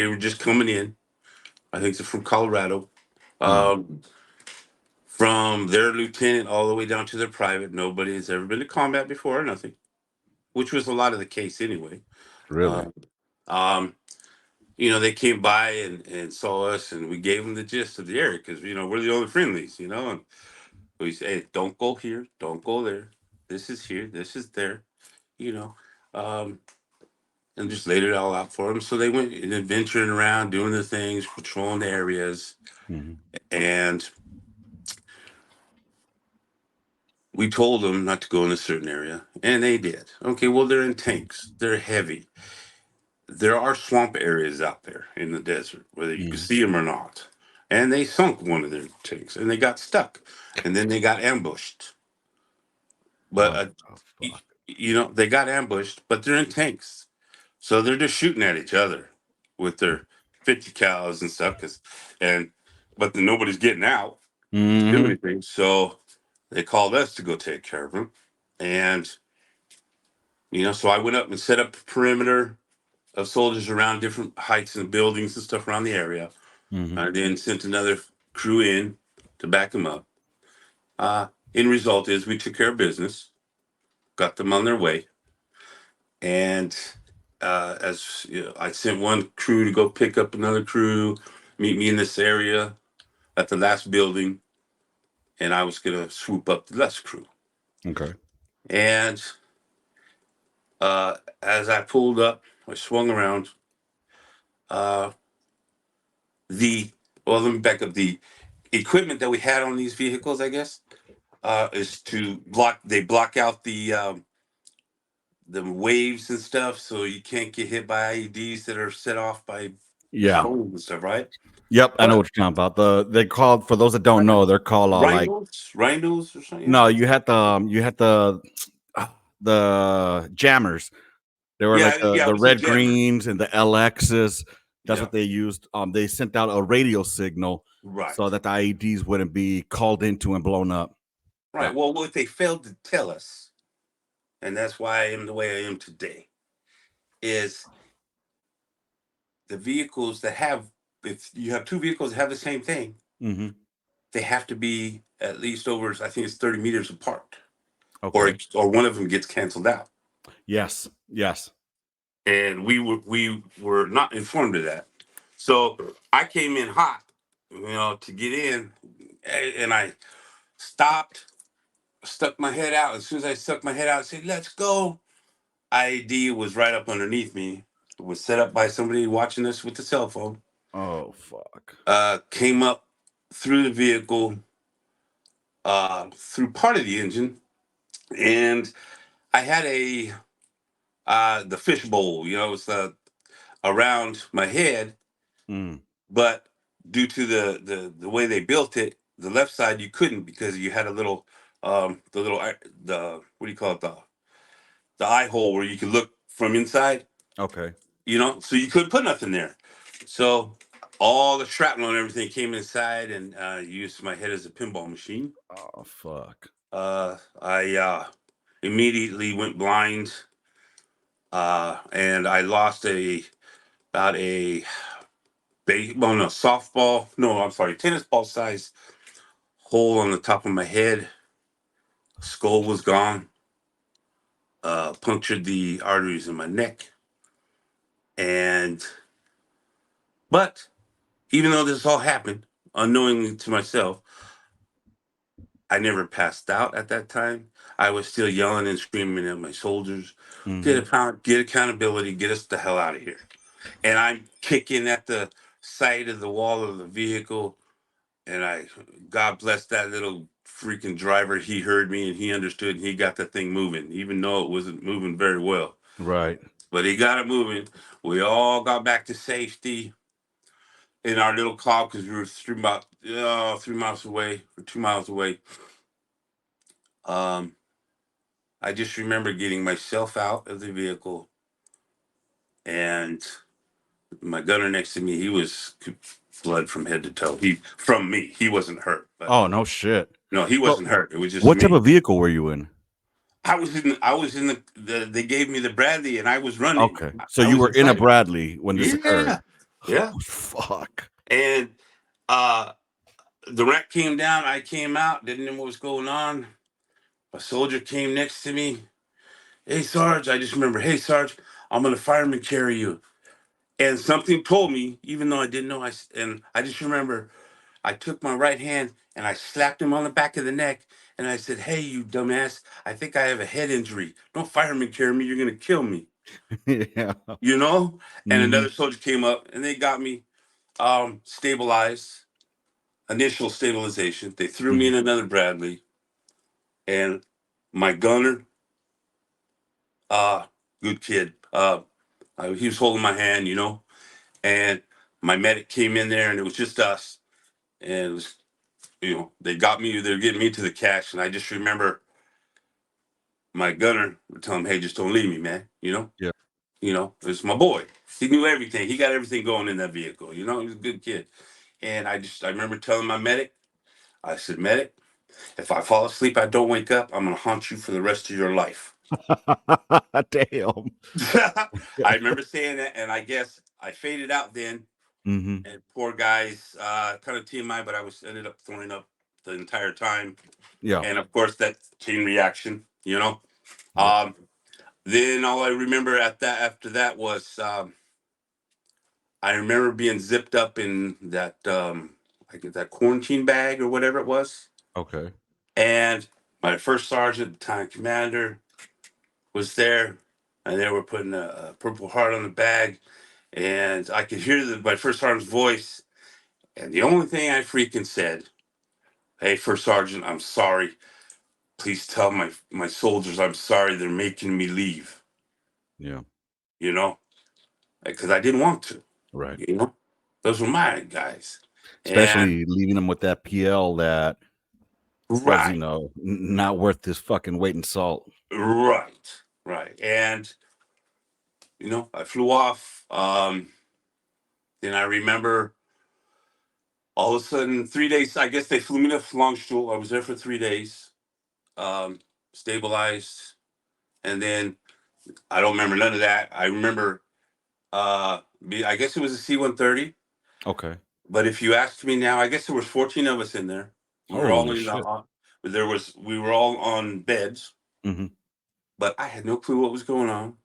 were just coming in. I think they're from Colorado. Mm, Um, from their lieutenant all the way down to their private. Nobody has ever been to combat before or nothing, which was a lot of the case anyway. really? Uh, um, they came by and saw us, and we gave them the gist of the area because we're the only friendlies. And we say, hey, don't go here, don't go there. This is here, this is there. You know, um, and just laid it all out for them. So they went and adventuring around, doing the things, patrolling the areas, Hmm. and we told them not to go in a certain area, and they did. Okay, well, they're in tanks, they're heavy. There are swamp areas out there in the desert, whether you can Hmm. see them or not. And they sunk one of their tanks, and they got stuck, and then they got ambushed. But What the fuck? they got ambushed, but they're in tanks, so they're just shooting at each other with their 50 cals and stuff. But then nobody's getting out to do Hmm. anything. So they called us to go take care of them, and so I went up and set up a perimeter of soldiers around different heights and buildings and stuff around the area. Hmm. I then sent another crew in to back them up. End result is we took care of business, got them on their way, and as I sent one crew to go pick up another crew, meet me in this area at the last building, and I was gonna swoop up the last crew. Okay. And as I pulled up, I swung around. Uh, the let me back up. The equipment that we had on these vehicles, I guess, is to block. They block out the waves and stuff, so you can't get hit by IEDs that are set off by Yeah. bombs and stuff, right? Yep. I know But what you're talking about. They called, for those that don't know, they're called like, rhinos or something. no, you had the jammers. They were like Yeah, yeah, it the was a red jammer. greens and the LXs. That's Yeah, what they used. They sent out a radio signal so right, that the IEDs wouldn't be called into and blown up. right. Yep. Well, what they failed to tell us, and that's why I am the way I am today, is the vehicles that have. If you have two vehicles that have the same thing, Hmm. they have to be at least over, I think it's 30 meters apart, or Okay. or one of them gets canceled out. Yes. Yes. And we were not informed of that. So I came in hot, to get in, and I stopped, stuck my head out. As soon as I stuck my head out, I said, "Let's go." ID was right up underneath me. It was set up by somebody watching us with the cell phone. Oh fuck. Came up through the vehicle, through part of the engine, and I had the fish bowl. It's around my head, Mm, but due to the way they built it, the left side you couldn't because you had a little the what do you call it, the eye hole where you could look from inside. okay. So you couldn't put nothing there. So all the shrapnel and everything came inside, and used my head as a pinball machine. Oh fuck. I immediately went blind, and I lost about a well, no, softball. No, I'm sorry, tennis ball size hole on the top of my head. Skull was gone. Punctured the arteries in my neck, and but even though this all happened unknowingly to myself, I never passed out at that time. I was still yelling and screaming at my soldiers, Mm-hmm. get accountability, get us the hell out of here. And I'm kicking at the side of the wall of the vehicle. And God bless that little freaking driver. He heard me and he understood and he got the thing moving, even though it wasn't moving very well. Right. But he got it moving. We all got back to safety in our little car because we were about 3 miles away or 2 miles away. Um, I just remember getting myself out of the vehicle, and my gunner next to me, he was blood from head to toe. From me. He wasn't hurt, but Oh no shit. no, he So, wasn't hurt. It was just what type me. of vehicle were you in? I was in the they gave me the Bradley and I was running. Okay. So I you was were in a excited. Bradley when this occurred. Yeah. Yeah. Oh, fuck. And uh the wreck came down, I came out, didn't know what was going on. A soldier came next to me. Hey Sarge, I just remember, hey Sarge, I'm gonna fireman carry you. And something told me, even though I didn't know, and I just remember I took my right hand and I slapped him on the back of the neck and I said, "Hey, you dumbass, I think I have a head injury. Don't fireman carry me, you're gonna kill me." Yeah. You know? And Mm-hmm. another soldier came up and they got me stabilized, initial stabilization. They threw me Mm-hmm. in another Bradley, and my gunner, uh, good kid, he was holding my hand, and my medic came in there and it was just us. And it was, they got me, they were getting me to the cache. And I just remember my gunner would tell him, "Hey, just don't leave me, man." Yeah. It was my boy. He knew everything. He got everything going in that vehicle. He was a good kid. And I remember telling my medic, I said, "Medic, if I fall asleep, I don't wake up, I'm going to haunt you for the rest of your life." Damn. I remember saying that, and I guess I faded out then. Mm-hmm. And poor guys, kind of TMI, but I was ended up throwing up the entire time. Yeah. And of course, that chain reaction. Yeah. Um, then all I remember after that was I remember being zipped up in that like that quarantine bag or whatever it was. Okay. And my first sergeant, battalion commander, was there, and they were putting a Purple Heart on the bag, and I could hear my first sergeant's voice, and the only thing I freaking said, "Hey, first sergeant, I'm sorry. Please tell my soldiers I'm sorry. They're making me leave." Yeah. You know, because I didn't want to. Right. You know, those were my guys, and Especially leaving them with that PL that was, right, not worth this fucking weight in salt. right, right, and I flew off. Then I remember all of a sudden, 3 days. I guess they flew me to Longstool. I was there for 3 days, um, stabilized, and then I don't remember none of that. I remember, I guess it was a C-130. Okay. But if you ask me now, I guess there was 14 of us in there. We were all Holy in shit. we were all on beds, Mm-hmm. but I had no clue what was going on.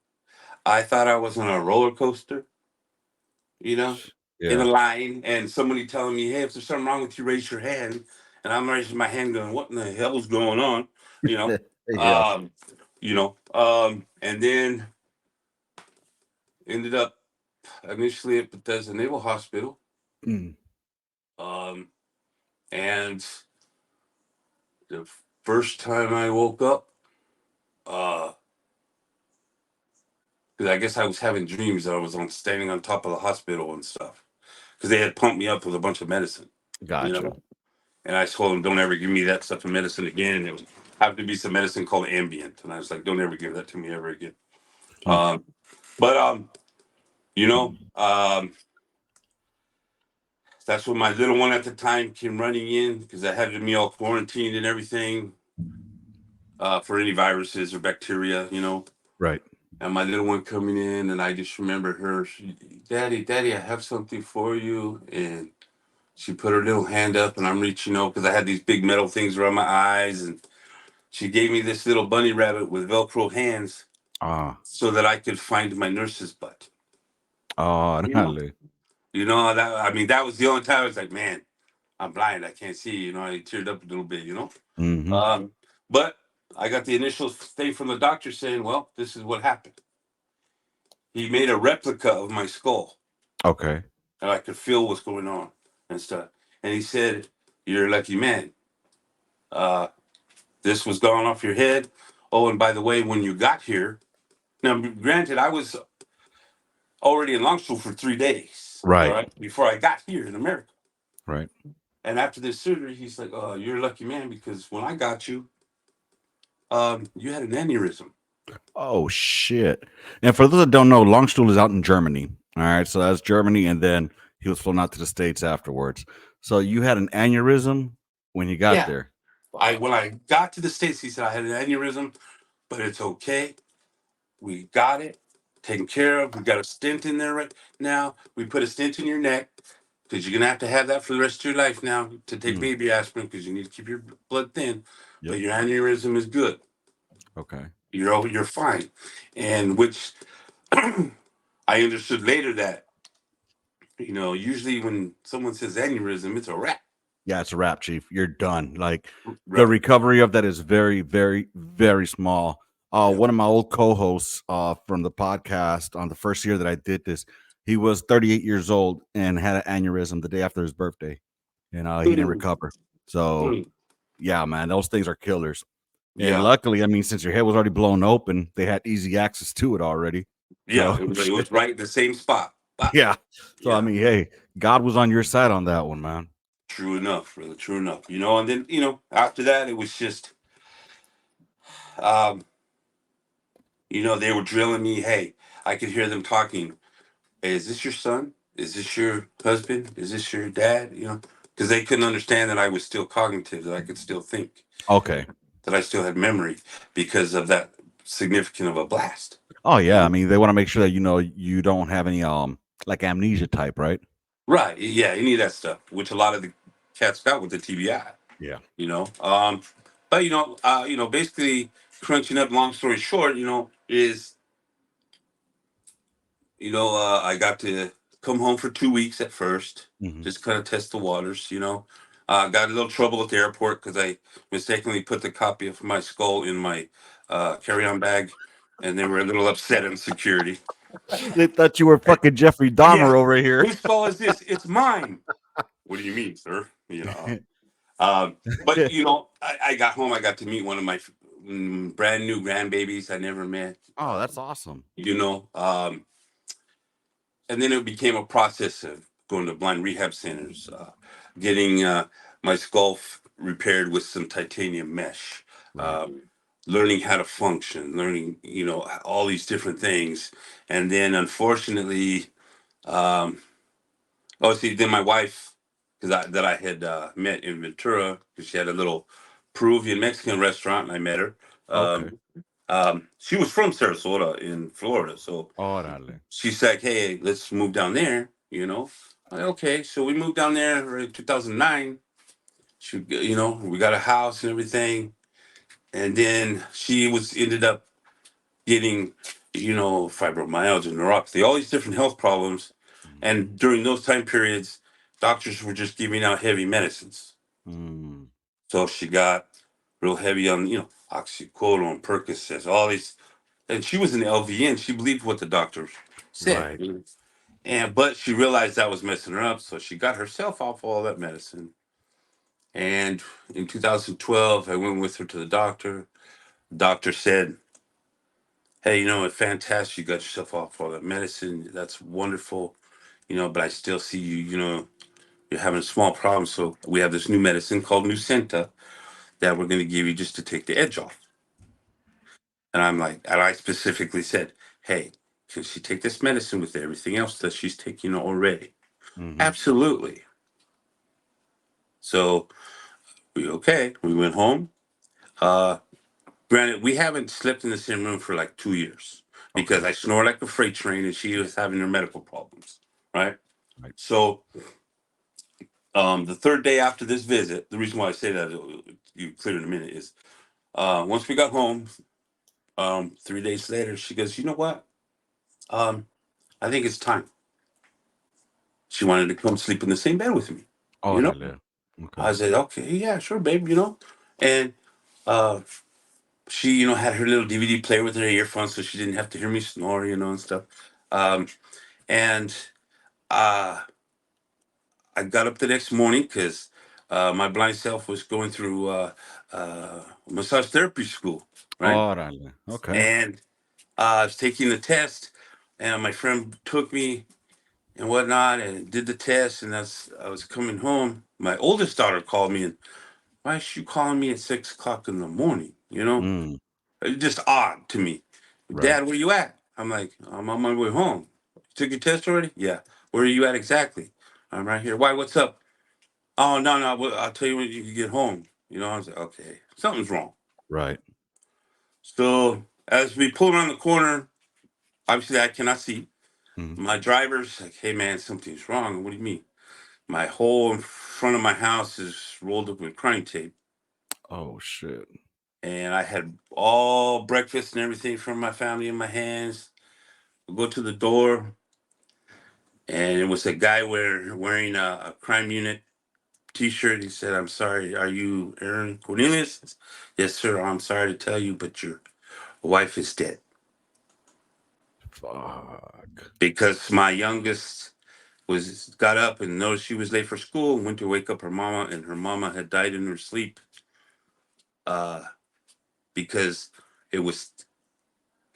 I thought I was on a roller coaster, you know. in a Yeah. line, and somebody telling me, "Hey, if there's something wrong with you, raise your hand." And I'm raising my hand, going, "What in the hell's going on?" You know, Yeah. um, and then ended up initially at Bethesda Naval Hospital, Mm. um, and the first time I woke up, because I guess I was having dreams that I was on standing on top of the hospital and stuff, because they had pumped me up with a bunch of medicine, you Gotcha. know. And I told them, don't ever give me that stuff of medicine again. And it was happened to be some medicine called Ambient, and I was like, don't ever give that to me ever again. Mm. Um, but you know, that's when my little one at the time came running in because I had me all quarantined and everything for any viruses or bacteria, Right. And my little one coming in, and I just remember her, Daddy, Daddy, I have something for you. And she put her little hand up, and I'm reaching out because I had these big metal things around my eyes, and she gave me this little bunny rabbit with Velcro hands Ah. so that I could find my nurse's butt. Oh, You know, dale. that I mean, that was the only time I was like, man, I'm blind, I can't see. I teared up a little bit. Mm-hmm. Um, but I got the initial thing from the doctor saying, well, this is what happened. He made a replica of my skull, Okay. and I could feel what's going on and stuff. And he said, "You're a lucky man. Uh, this was gone off your head. Oh, and by the way, when you got here, now granted, I was already in Longstool for 3 days, all Right. right, before I got here in America. Right. And after this surgery, he's like, "Oh, you're a lucky man because when I got you, you had an aneurysm." Oh shit. And for those that don't know, Longstuhl is out in Germany. All right. So that's Germany, and then he was flown out to the States afterwards. So you had an aneurysm when you got Yeah. there. I When I got to the States, he said I had an aneurysm, but it's okay. We got it taken care of. We got a stent in there right now. We put a stent in your neck because you're gonna have to have that for the rest of your life now to take Mm. baby aspirin because you need to keep your blood thin. Yep. But your aneurysm is good. Okay. You're fine. And which I understood later that usually when someone says aneurysm, it's a wrap. Yeah, it's a wrap, Chief. You're done. Like the Right. recovery of that is very, very, very small. Yep. One of my old co-hosts from the podcast on the first year that I did this, he was 38 years old and had an aneurysm the day after his birthday, and he didn't Mm, recover. So mm. yeah, man, those things are killers. And Yeah. luckily, I mean, since your head was already blown open, they had easy access to it already. Yeah. So It was right in the same spot. But yeah. So I yeah. mean, hey, God was on your side on that one, man. True enough, brother. True enough. And then after that, it was just um, they were drilling me. Hey, I could hear them talking. Hey, is this your son? Is this your husband? Is this your dad? Because they couldn't understand that I was still cognitive, that I could still think, Okay. that I still had memory because of that significant of a blast. Oh You yeah, I know? mean they want to make sure that you don't have any like amnesia type, right? Right. Yeah, any of that stuff, which a lot of the cats got with the TBI. Yeah. You know. But basically crunching up. Long story short, is I got to come home for 2 weeks at first, Hmm. just kind of test the waters. Got a little trouble at the airport because I mistakenly put the copy of my skull in my carry-on bag, and they were a little upset in security. They thought you were fucking Jeffrey Yeah, Dahmer over here. whose skull is this? It's mine. What do you mean, sir? But I got home. I got to meet one of my brand new grandbabies I never met. Oh, that's awesome. You know, and then it became a process of going to blind rehab centers, getting my skull repaired with some titanium mesh, Right. um, learning how to function, learning all these different things, and then unfortunately, um, oh, see, then my wife, that I had met in Ventura, because she had a little Peruvian Mexican restaurant, and I met her. Okay. She was from Sarasota in Florida, so Órale. she's like, "Hey, let's move down there." Like, okay, so we moved down there in 2009. We got a house and everything, and then she was ended up getting fibromyalgia, neuropathy, all these different health problems, And during those time periods, doctors were just giving out heavy medicines. Mm. So she got real heavy on, oxycodone, Percocets, all these. And she was an LVN. She believed what the doctor said. Right. But she realized that was messing her up, so she got herself off all that medicine. And in 2012, I went with her to the doctor. Doctor said, "Hey, it's fantastic. You got yourself off all that medicine. That's wonderful. But I still see you. You're having a small problem. So we have this new medicine called Nucenta that we're going to give you just to take the edge off." And I specifically said, "Hey, can she take this medicine with everything else that she's taking already?" Hmm. Absolutely. So we went home. Uh, Granted, we haven't slept in the same room for like 2 years because Okay. I snore like a freight train and she was having her medical problems. Right. Right. So the third day after this visit, the reason why I say that you clear in a minute is once we got home, 3 days later, she goes, "You know what? Um, I think it's time." She wanted to come sleep in the same bed with me. You know, Órale. Okay. I said, "Okay, yeah, sure, babe." And uh, she, had her little DVD player with her earphones, so she didn't have to hear me snore, and stuff. Um, and uh, I got up the next morning because my blind self was going through massage therapy school, right? Órale. Okay. And I was taking the test, and my friend took me and whatnot, and did the test. And as I was coming home, my oldest daughter called me, and why is she calling me at 6 o'clock in the morning? Mm. It's just odd to me. Right. "Dad, where you at?" I'm like, "I'm on my way home." "You took your test already?" "Yeah." "Where are you at exactly?" "I'm right here." "Why? What's up?" "Oh, no, no. Well, I'll tell you when you can get home." I was like, okay, something's wrong. Right. So as we pull around the corner, obviously I cannot see. Mhm. My driver's like, "Hey, man, something's wrong." "What do you mean?" "My whole front of my house is rolled up with crying tape." Oh shit. And I had all breakfast and everything from my family in my hands. I go to the door, and it was a guy wearing a crime unit T-shirt. He said, "I'm sorry. Are you Aaron Cornelius?" "Yes, sir. I'm sorry to tell you, but your wife is dead." Fuck. Because my youngest was got up and noticed she was late for school and went to wake up her mama, and her mama had died in her sleep. Uh, because it was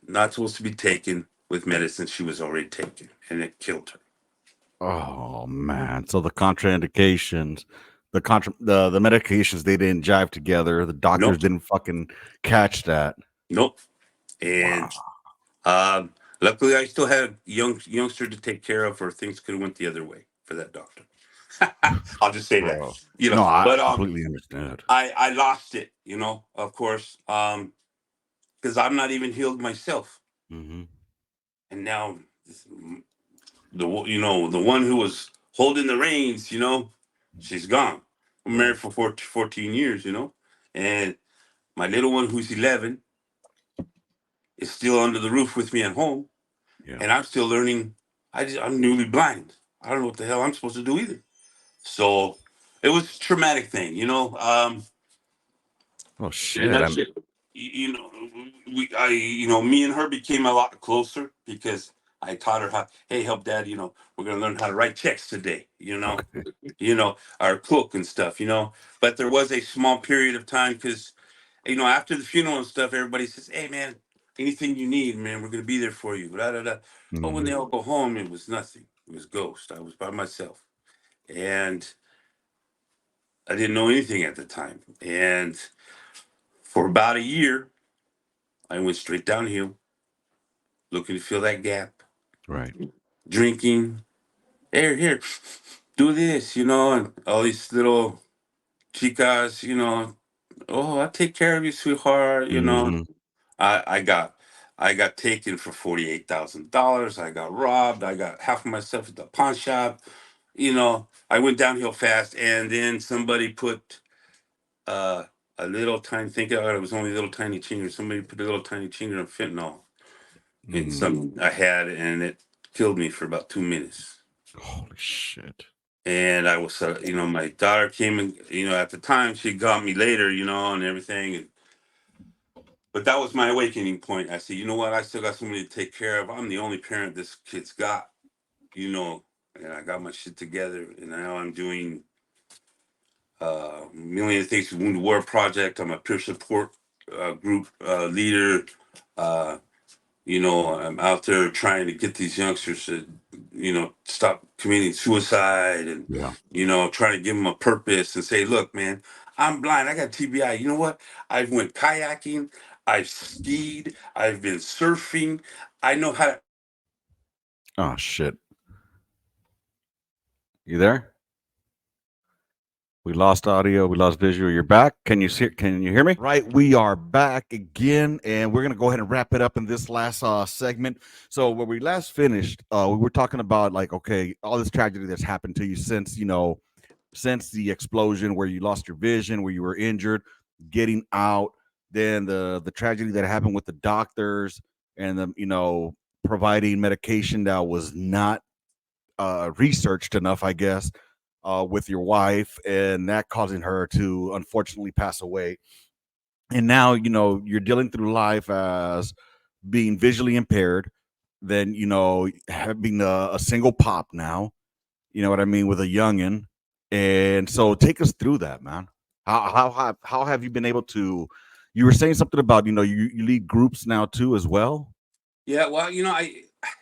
not supposed to be taken with medicine she was already taking, and it killed her. Oh man. So the contraindications, the medications they didn't jive together. The doctors Nope, didn't fucking catch that. nope. And Wow. um, luckily, I still had a youngster to take care of, or things could have went the other way for that doctor. I'll just say that, Bro. No, I But completely understand. I lost it, of course, because I'm not even healed myself, Hmm. and now the one who was holding the reins, she's gone. I'm Right. married for 14 years, and my little one who's 11 is still under the roof with me at home, Yeah. and I'm still learning. I'm newly blind. I don't know what the hell I'm supposed to do either. So it was a traumatic thing, Oh and shit. that's I'm it. Me and her became a lot closer because I taught her how. "Hey, help dad. We're gonna learn how to write checks today. okay. Our cook and stuff. But there was a small period of time because after the funeral and stuff, everybody says, "Hey, man, anything you need, man, we're gonna be there for you." Da, da, da. But when Hmm. they all go home, it was nothing. It was ghost. I was by myself, and I didn't know anything at the time. And for about a year, I went straight downhill, looking to fill that gap, Right. drinking. Here, do this, and all these little chicas, "Oh, I'll take care of you, sweetheart." Hmm. I, I got, I got taken for $48,000. I got robbed. I got half of myself at the pawn shop. I went downhill fast, and then somebody put uh, a little tiny. Think it was only a little tiny chinger. Somebody put a little tiny chinger of fentanyl in Mm. something I had, and it killed me for about 2 minutes. Holy shit. And I was, my daughter came and, at the time she got me later, and everything. But that was my awakening point. I said, you know what? I still got somebody to take care of. I'm the only parent this kid's got, you know, and I got my shit together. And now I'm doing Million Things to Wounded War Project. I'm a peer support group leader. Uh, I'm out there trying to get these youngsters to, stop committing suicide and, Yeah. trying to give them a purpose and say, look, man, I'm blind. I got TBI. You know what? I've went kayaking. I've skied. I've been surfing. I know how to. Oh shit. You there? We lost audio. We lost visual. You're back. Can you see? Can you hear me? Right. We are back again, and we're gonna go ahead and wrap it up in this last segment. So where we last finished, we were talking about like, okay, all this tragedy that's happened to you since since the explosion, where you lost your vision, where you were injured, getting out, then the tragedy that happened with the doctors and the providing medication that was not researched enough, I guess, with your wife, and that causing her to unfortunately pass away. And now, you're dealing through life as being visually impaired, then, having a single pop now, you know what I mean, with a youngin. And so take us through that, man. How have you been able to, you were saying something about, you lead groups now too as well? Yeah, well,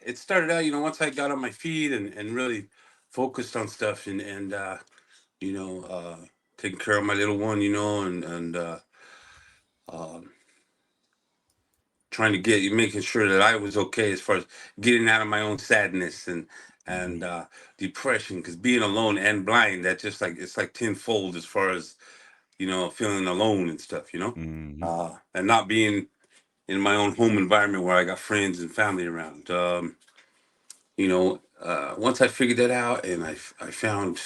it started out, once I got on my feet and really focused on stuff and you know, uh, taking care of my little one, and um, trying to making sure that I was okay as far as getting out of my own sadness and Mhm. depression. Because being alone and blind, that just like it's like tenfold as far as feeling alone and stuff. Mhm. And not being in my own home environment where I got friends and family around. Once I figured that out and I found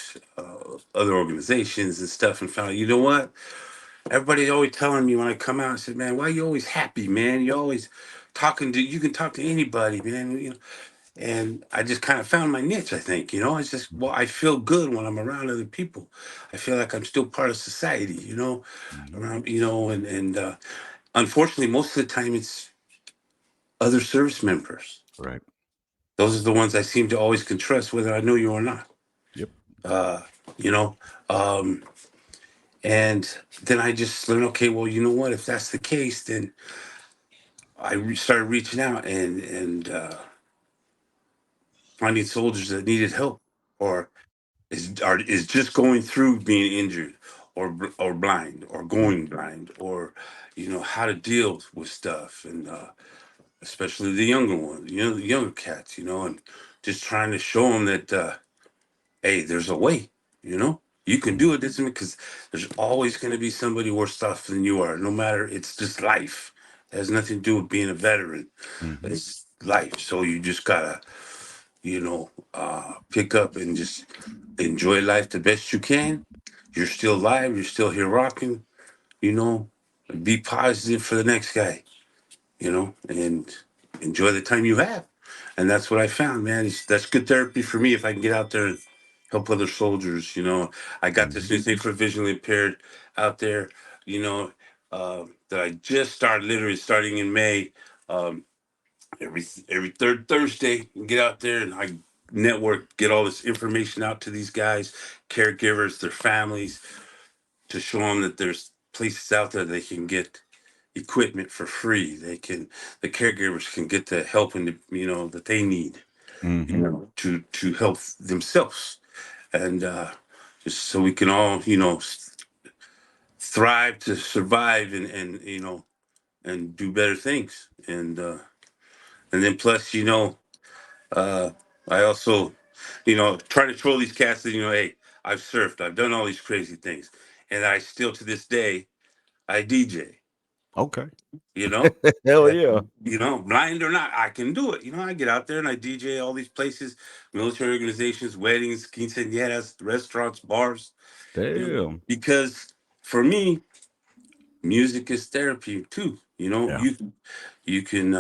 other organizations and stuff and found, you know what? Everybody's always telling me when I come out, I said, man, why you always happy, man? You always you can talk to anybody, man. And I just kind of found my niche, I think, it's just, well, I feel good when I'm around other people. I feel like I'm still part of society, Mhm. around, and unfortunately, most of the time it's other service members. Right. Those are the ones I seem to always can trust, whether I know you or not. Yep. Uh, you know, um, and then I just learned, okay, well, you know what? If that's the case, then started reaching out and finding soldiers that needed help, or is just going through being injured, or blind, or Mhm. going blind, or how to deal with stuff, and especially the younger ones, the younger cats, and just trying to show them that. Hey, there's a way, you can do Mhm. it. This because there's always going to be somebody worse off than you are. No matter, it's just life. It has nothing to do with being a veteran. Mhm. It's life. So you just gotta, pick up and just enjoy life the best you can. You're still alive. You're still here rocking. You know, be positive for the next guy. And enjoy the time you have. And that's what I found, man. That's good therapy for me if I can get out there and help other soldiers. I got this Mhm. new thing for visually impaired out there, that I just started literally starting in May. Um, every third Thursday, get out there and I network, get all this information out to these guys, caregivers, their families, to show them that there's places out there they can get equipment for free. The caregivers can get the help and that they need, Mhm. to help themselves, and just so we can all thrive to survive and do better things, and then plus uh, I also try to troll these cats that hey, I've surfed, I've done all these crazy things, and I still to this day I DJ. Okay. You know, Hell Uh, yeah. blind or not, I can do it. I get out there and I DJ all these places, military organizations, weddings, quinceañeras, restaurants, bars. Damn. Because for me, music is therapy too. Yeah. You can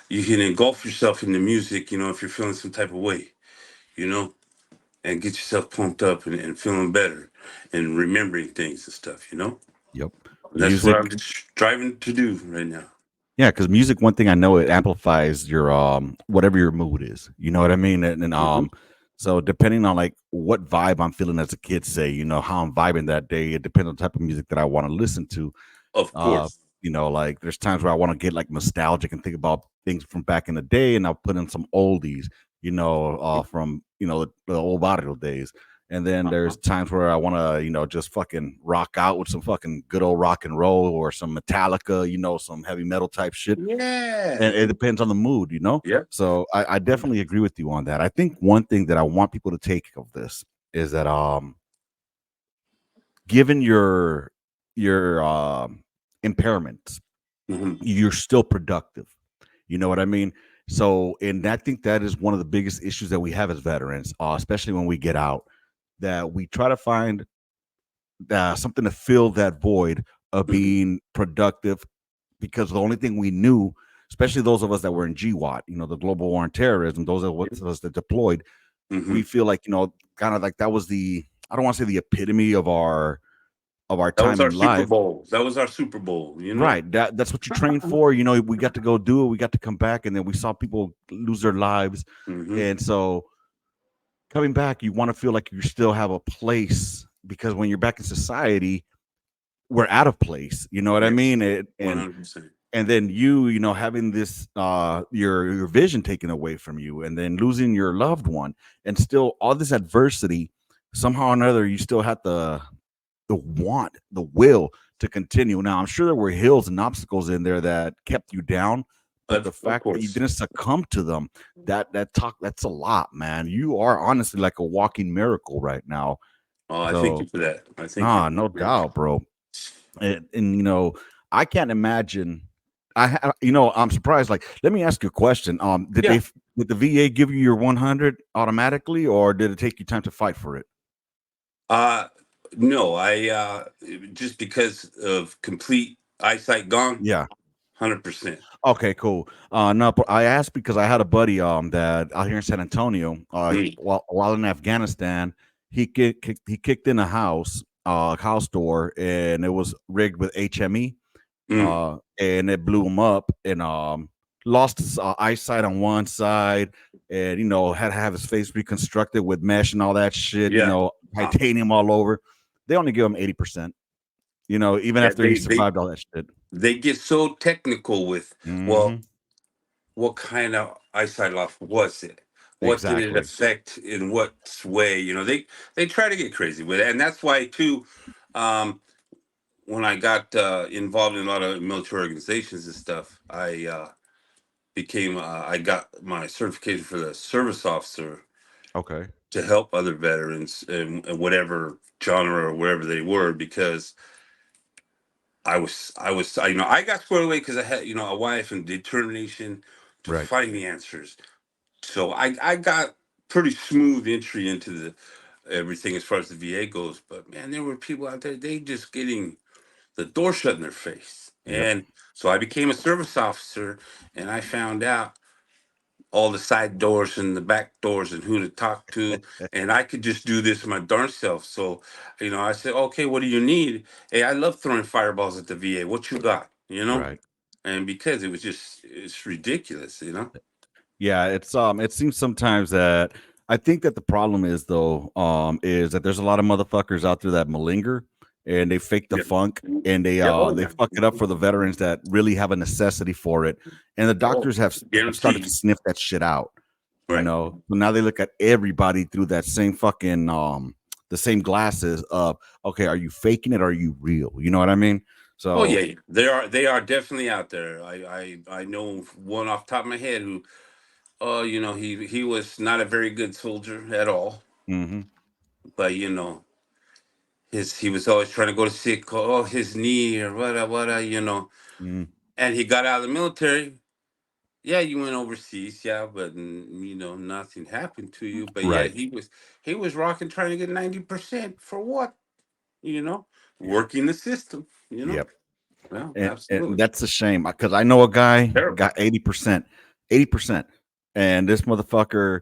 you can engulf yourself in the music. If you're feeling some type of way. You know. and get yourself pumped up and feeling better and remembering things and stuff, you know? Yep. And that's what I'm Music. just striving to do right now. Yeah, because music, one thing I know, it amplifies your whatever your mood is. You know what I mean? And Hmm. so depending on like what vibe I'm feeling as a kid, say, how I'm vibing that day, it depends on the type of music that I want to listen to. Of Uh, course. like there's times where I want to get like nostalgic and think about things from back in the day, and I'll put in some oldies, from the old barrio days. And then Uh-huh. there's times where I want to, just fucking rock out with some fucking good old rock and roll or some Metallica, some heavy metal type shit. And Yeah. it depends on the mood. Yep. So I definitely agree with you on that. I think one thing that I want people to take of this is that given your impairments, Hmm. you're still productive. You know what I mean? So, and I think that is one of the biggest issues that we have as veterans, especially when we get out, that we try to find something to fill that void of Hmm. being productive, because the only thing we knew, especially those of us that were in GWAT, the Global War on Terrorism, those of us that deployed, we Hmm. feel like, kind of like that was I don't want to say the epitome of our That was time our in Super life. Bowl. That was our Super Bowl, you know? Right. That's what you train for. We got to go do it. We got to come back, and then we saw people lose their lives. Hmm. And so coming back, you want to feel like you still have a place, because when you're back in society, we're out of place. You know what I Yes. mean? $100%. And then having this your vision taken away from you, and then losing your loved one, and still all this adversity, somehow or another you still have the will to continue. Now, I'm sure there were hills and obstacles in there that kept you down, but the Of fact that you course. didn't succumb to them, that's a lot, man. You are honestly like a walking miracle right now. Oh, I thank you So, for that. I thank you nah, for no that. doubt, bro. And I can't imagine. I'm surprised. Like, let me ask you a question. Yeah. Did the VA give you your 100 automatically, or did it take you time to fight for it? Uh, no, just because of complete eyesight gone, Yeah. 100%. Okay, cool. No, but I asked because I had a buddy that out here in San Antonio. Mm, While in Afghanistan, he kicked in a house door, and it was rigged with HME. mm, And it blew him up, and lost his eyesight on one side, and had to have his face reconstructed with mesh and all that shit. yeah. Uh, Titanium all over. They only give him 80%. Even yeah, after he survived all that shit. they get so technical with, well, Hmm. what kind of eyesight loss was it? What did it Exactly. affect in what way? They try to get crazy with it, and that's why too. Um, when I got involved in a lot of military organizations and stuff, I got my certification for the service officer Okay. to help other veterans in whatever genre or wherever they were, because I got squared away because I had a wife and determination to Right. find the answers. So I got pretty smooth entry into the everything as far as the VA goes. But man, there were people out there, they just getting the door shut in their face. Yep. And so I became a service officer, and I found out all the side doors and the back doors and who to talk to. And I could just do this my darn self. So, I said, okay, what do you need? Hey, I love throwing fireballs at the VA. What you got? Right. And because it's ridiculous. Yeah, it seems sometimes that I think that the problem is, though, is that there's a lot of motherfuckers out there that malinger, and they fake the Yeah. funk, and Yeah. Oh, they yeah. fuck it up for the veterans that really have a necessity for it. And the Oh, doctors have started to guaranteed. sniff that shit out, Right. So now they look at everybody through that same fucking the same glasses of, okay, are you faking it or are you real? You know what I mean? Oh, yeah. So, Yeah. They are definitely out there. I know one off the top of my head who, he was not a very good soldier at all. mhm, But he was always trying to go to sick call, oh, his knee or what. mhm, And he got out of the military. Yeah, you went overseas, yeah, but nothing happened to you. But yeah, right. he was rocking, trying to get 90% for what? You know, Yeah. working the system. Yep. Well, And absolutely that's a shame, because I know a guy terrible. got 80%, 80%, and this motherfucker.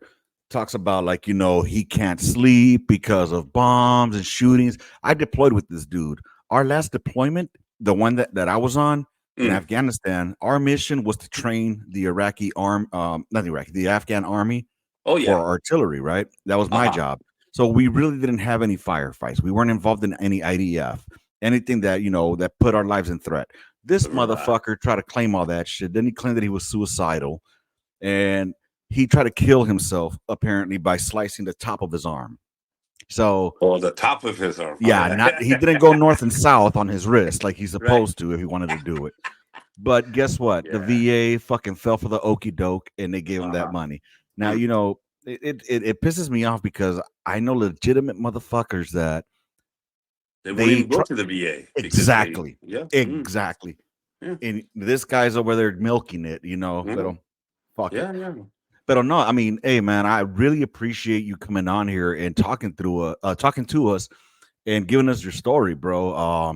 talks about like he can't sleep because of bombs and shootings. I deployed with this dude. Our last deployment, the one that I was on in Mm. Afghanistan, our mission was to train the Iraqi arm, not the Iraqi, the Afghan army Oh for yeah. artillery. Right, that was my Uh-huh. job. So we really didn't have any firefights. We weren't involved in any IDF, anything that that put our lives in threat. This Right. motherfucker tried to claim all that shit. Then he claimed that he was suicidal, and he tried to kill himself apparently by slicing the top of his arm. So Or the top of his arm. yeah, not he didn't go north and south on his wrist like he's Right. supposed to if he wanted to do it. But guess what? The Yeah. VA fucking fell for the okey doke and they gave him that Uh-huh. money. Now Mm. it pisses me off because I know legitimate motherfuckers that They won't they even go try to the VA because they, exactly, yeah. Mm. exactly. Yeah. And this guy's over there milking it, Mhm. but fuck it. Yeah, yeah. But no, I mean, hey man, I really appreciate you coming on here and talking to us and giving us your story, bro. I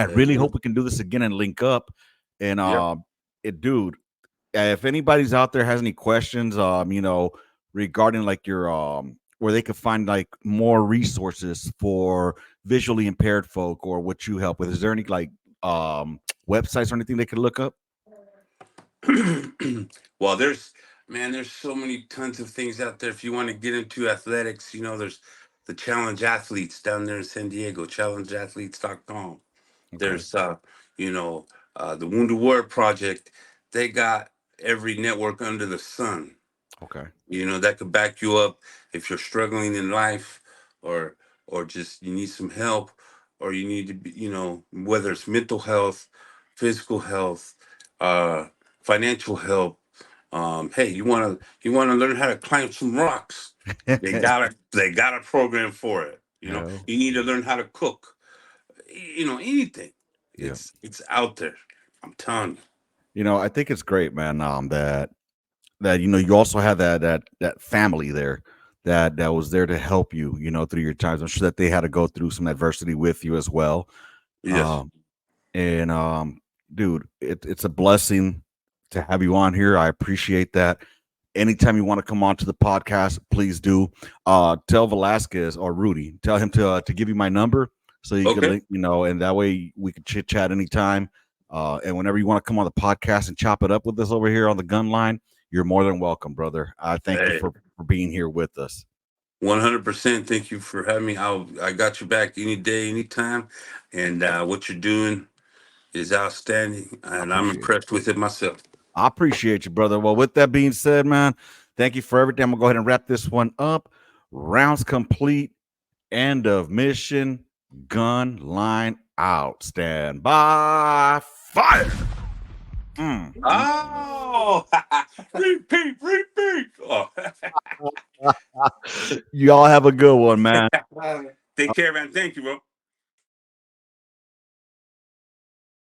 Yes, really sir. hope we can do this again and link up. And Yep. dude, if anybody's out there has any questions, regarding like your where they could find like more resources for visually impaired folk or what you help with, is there any like websites or anything they could look up? Well, there's so many tons of things out there. If you want to get into athletics, there's the Challenge Athletes down there in San Diego, challengeathletes.com. Okay, There's you know, the Wounded Warrior Project. They got every network under the sun, okay. that could back you up if you're struggling in life, or just you need some help, or you need to be, whether it's mental health, physical health, uh financial help. Hey, you want to learn how to climb some rocks, they got a program for it. Hell, You need to learn how to cook, anything. yeah. It's out there, I'm telling I think it's great, man. That you also have that family there that was there to help you, through your times. I'm sure that they had to go through some adversity with you as well. you. Yes. Um, and dude, it's a blessing to have you on here. I appreciate that. Anytime you want to come on to the podcast, please do. Tell Velasquez or Rudy, tell him to give you my number so you can Okay. link, and that way we can chit chat anytime. And whenever you want to come on the podcast and chop it up with us over here on the gun line, you're more than welcome, brother. I thank you Hey, for being here with us. 100%. Thank you for having me. I got your back any day, anytime. And what you're doing is outstanding, I and I'm appreciate you. impressed with it myself. I appreciate you, brother. Well, with that being said, man, thank you for everything. I'm gonna go ahead and wrap this one up. Rounds complete. End of mission. Gun line out. Stand by. Fire. Mm. Oh, repeat, repeat. Oh. Y'all have a good one, man. Take care, man. Thank you, bro.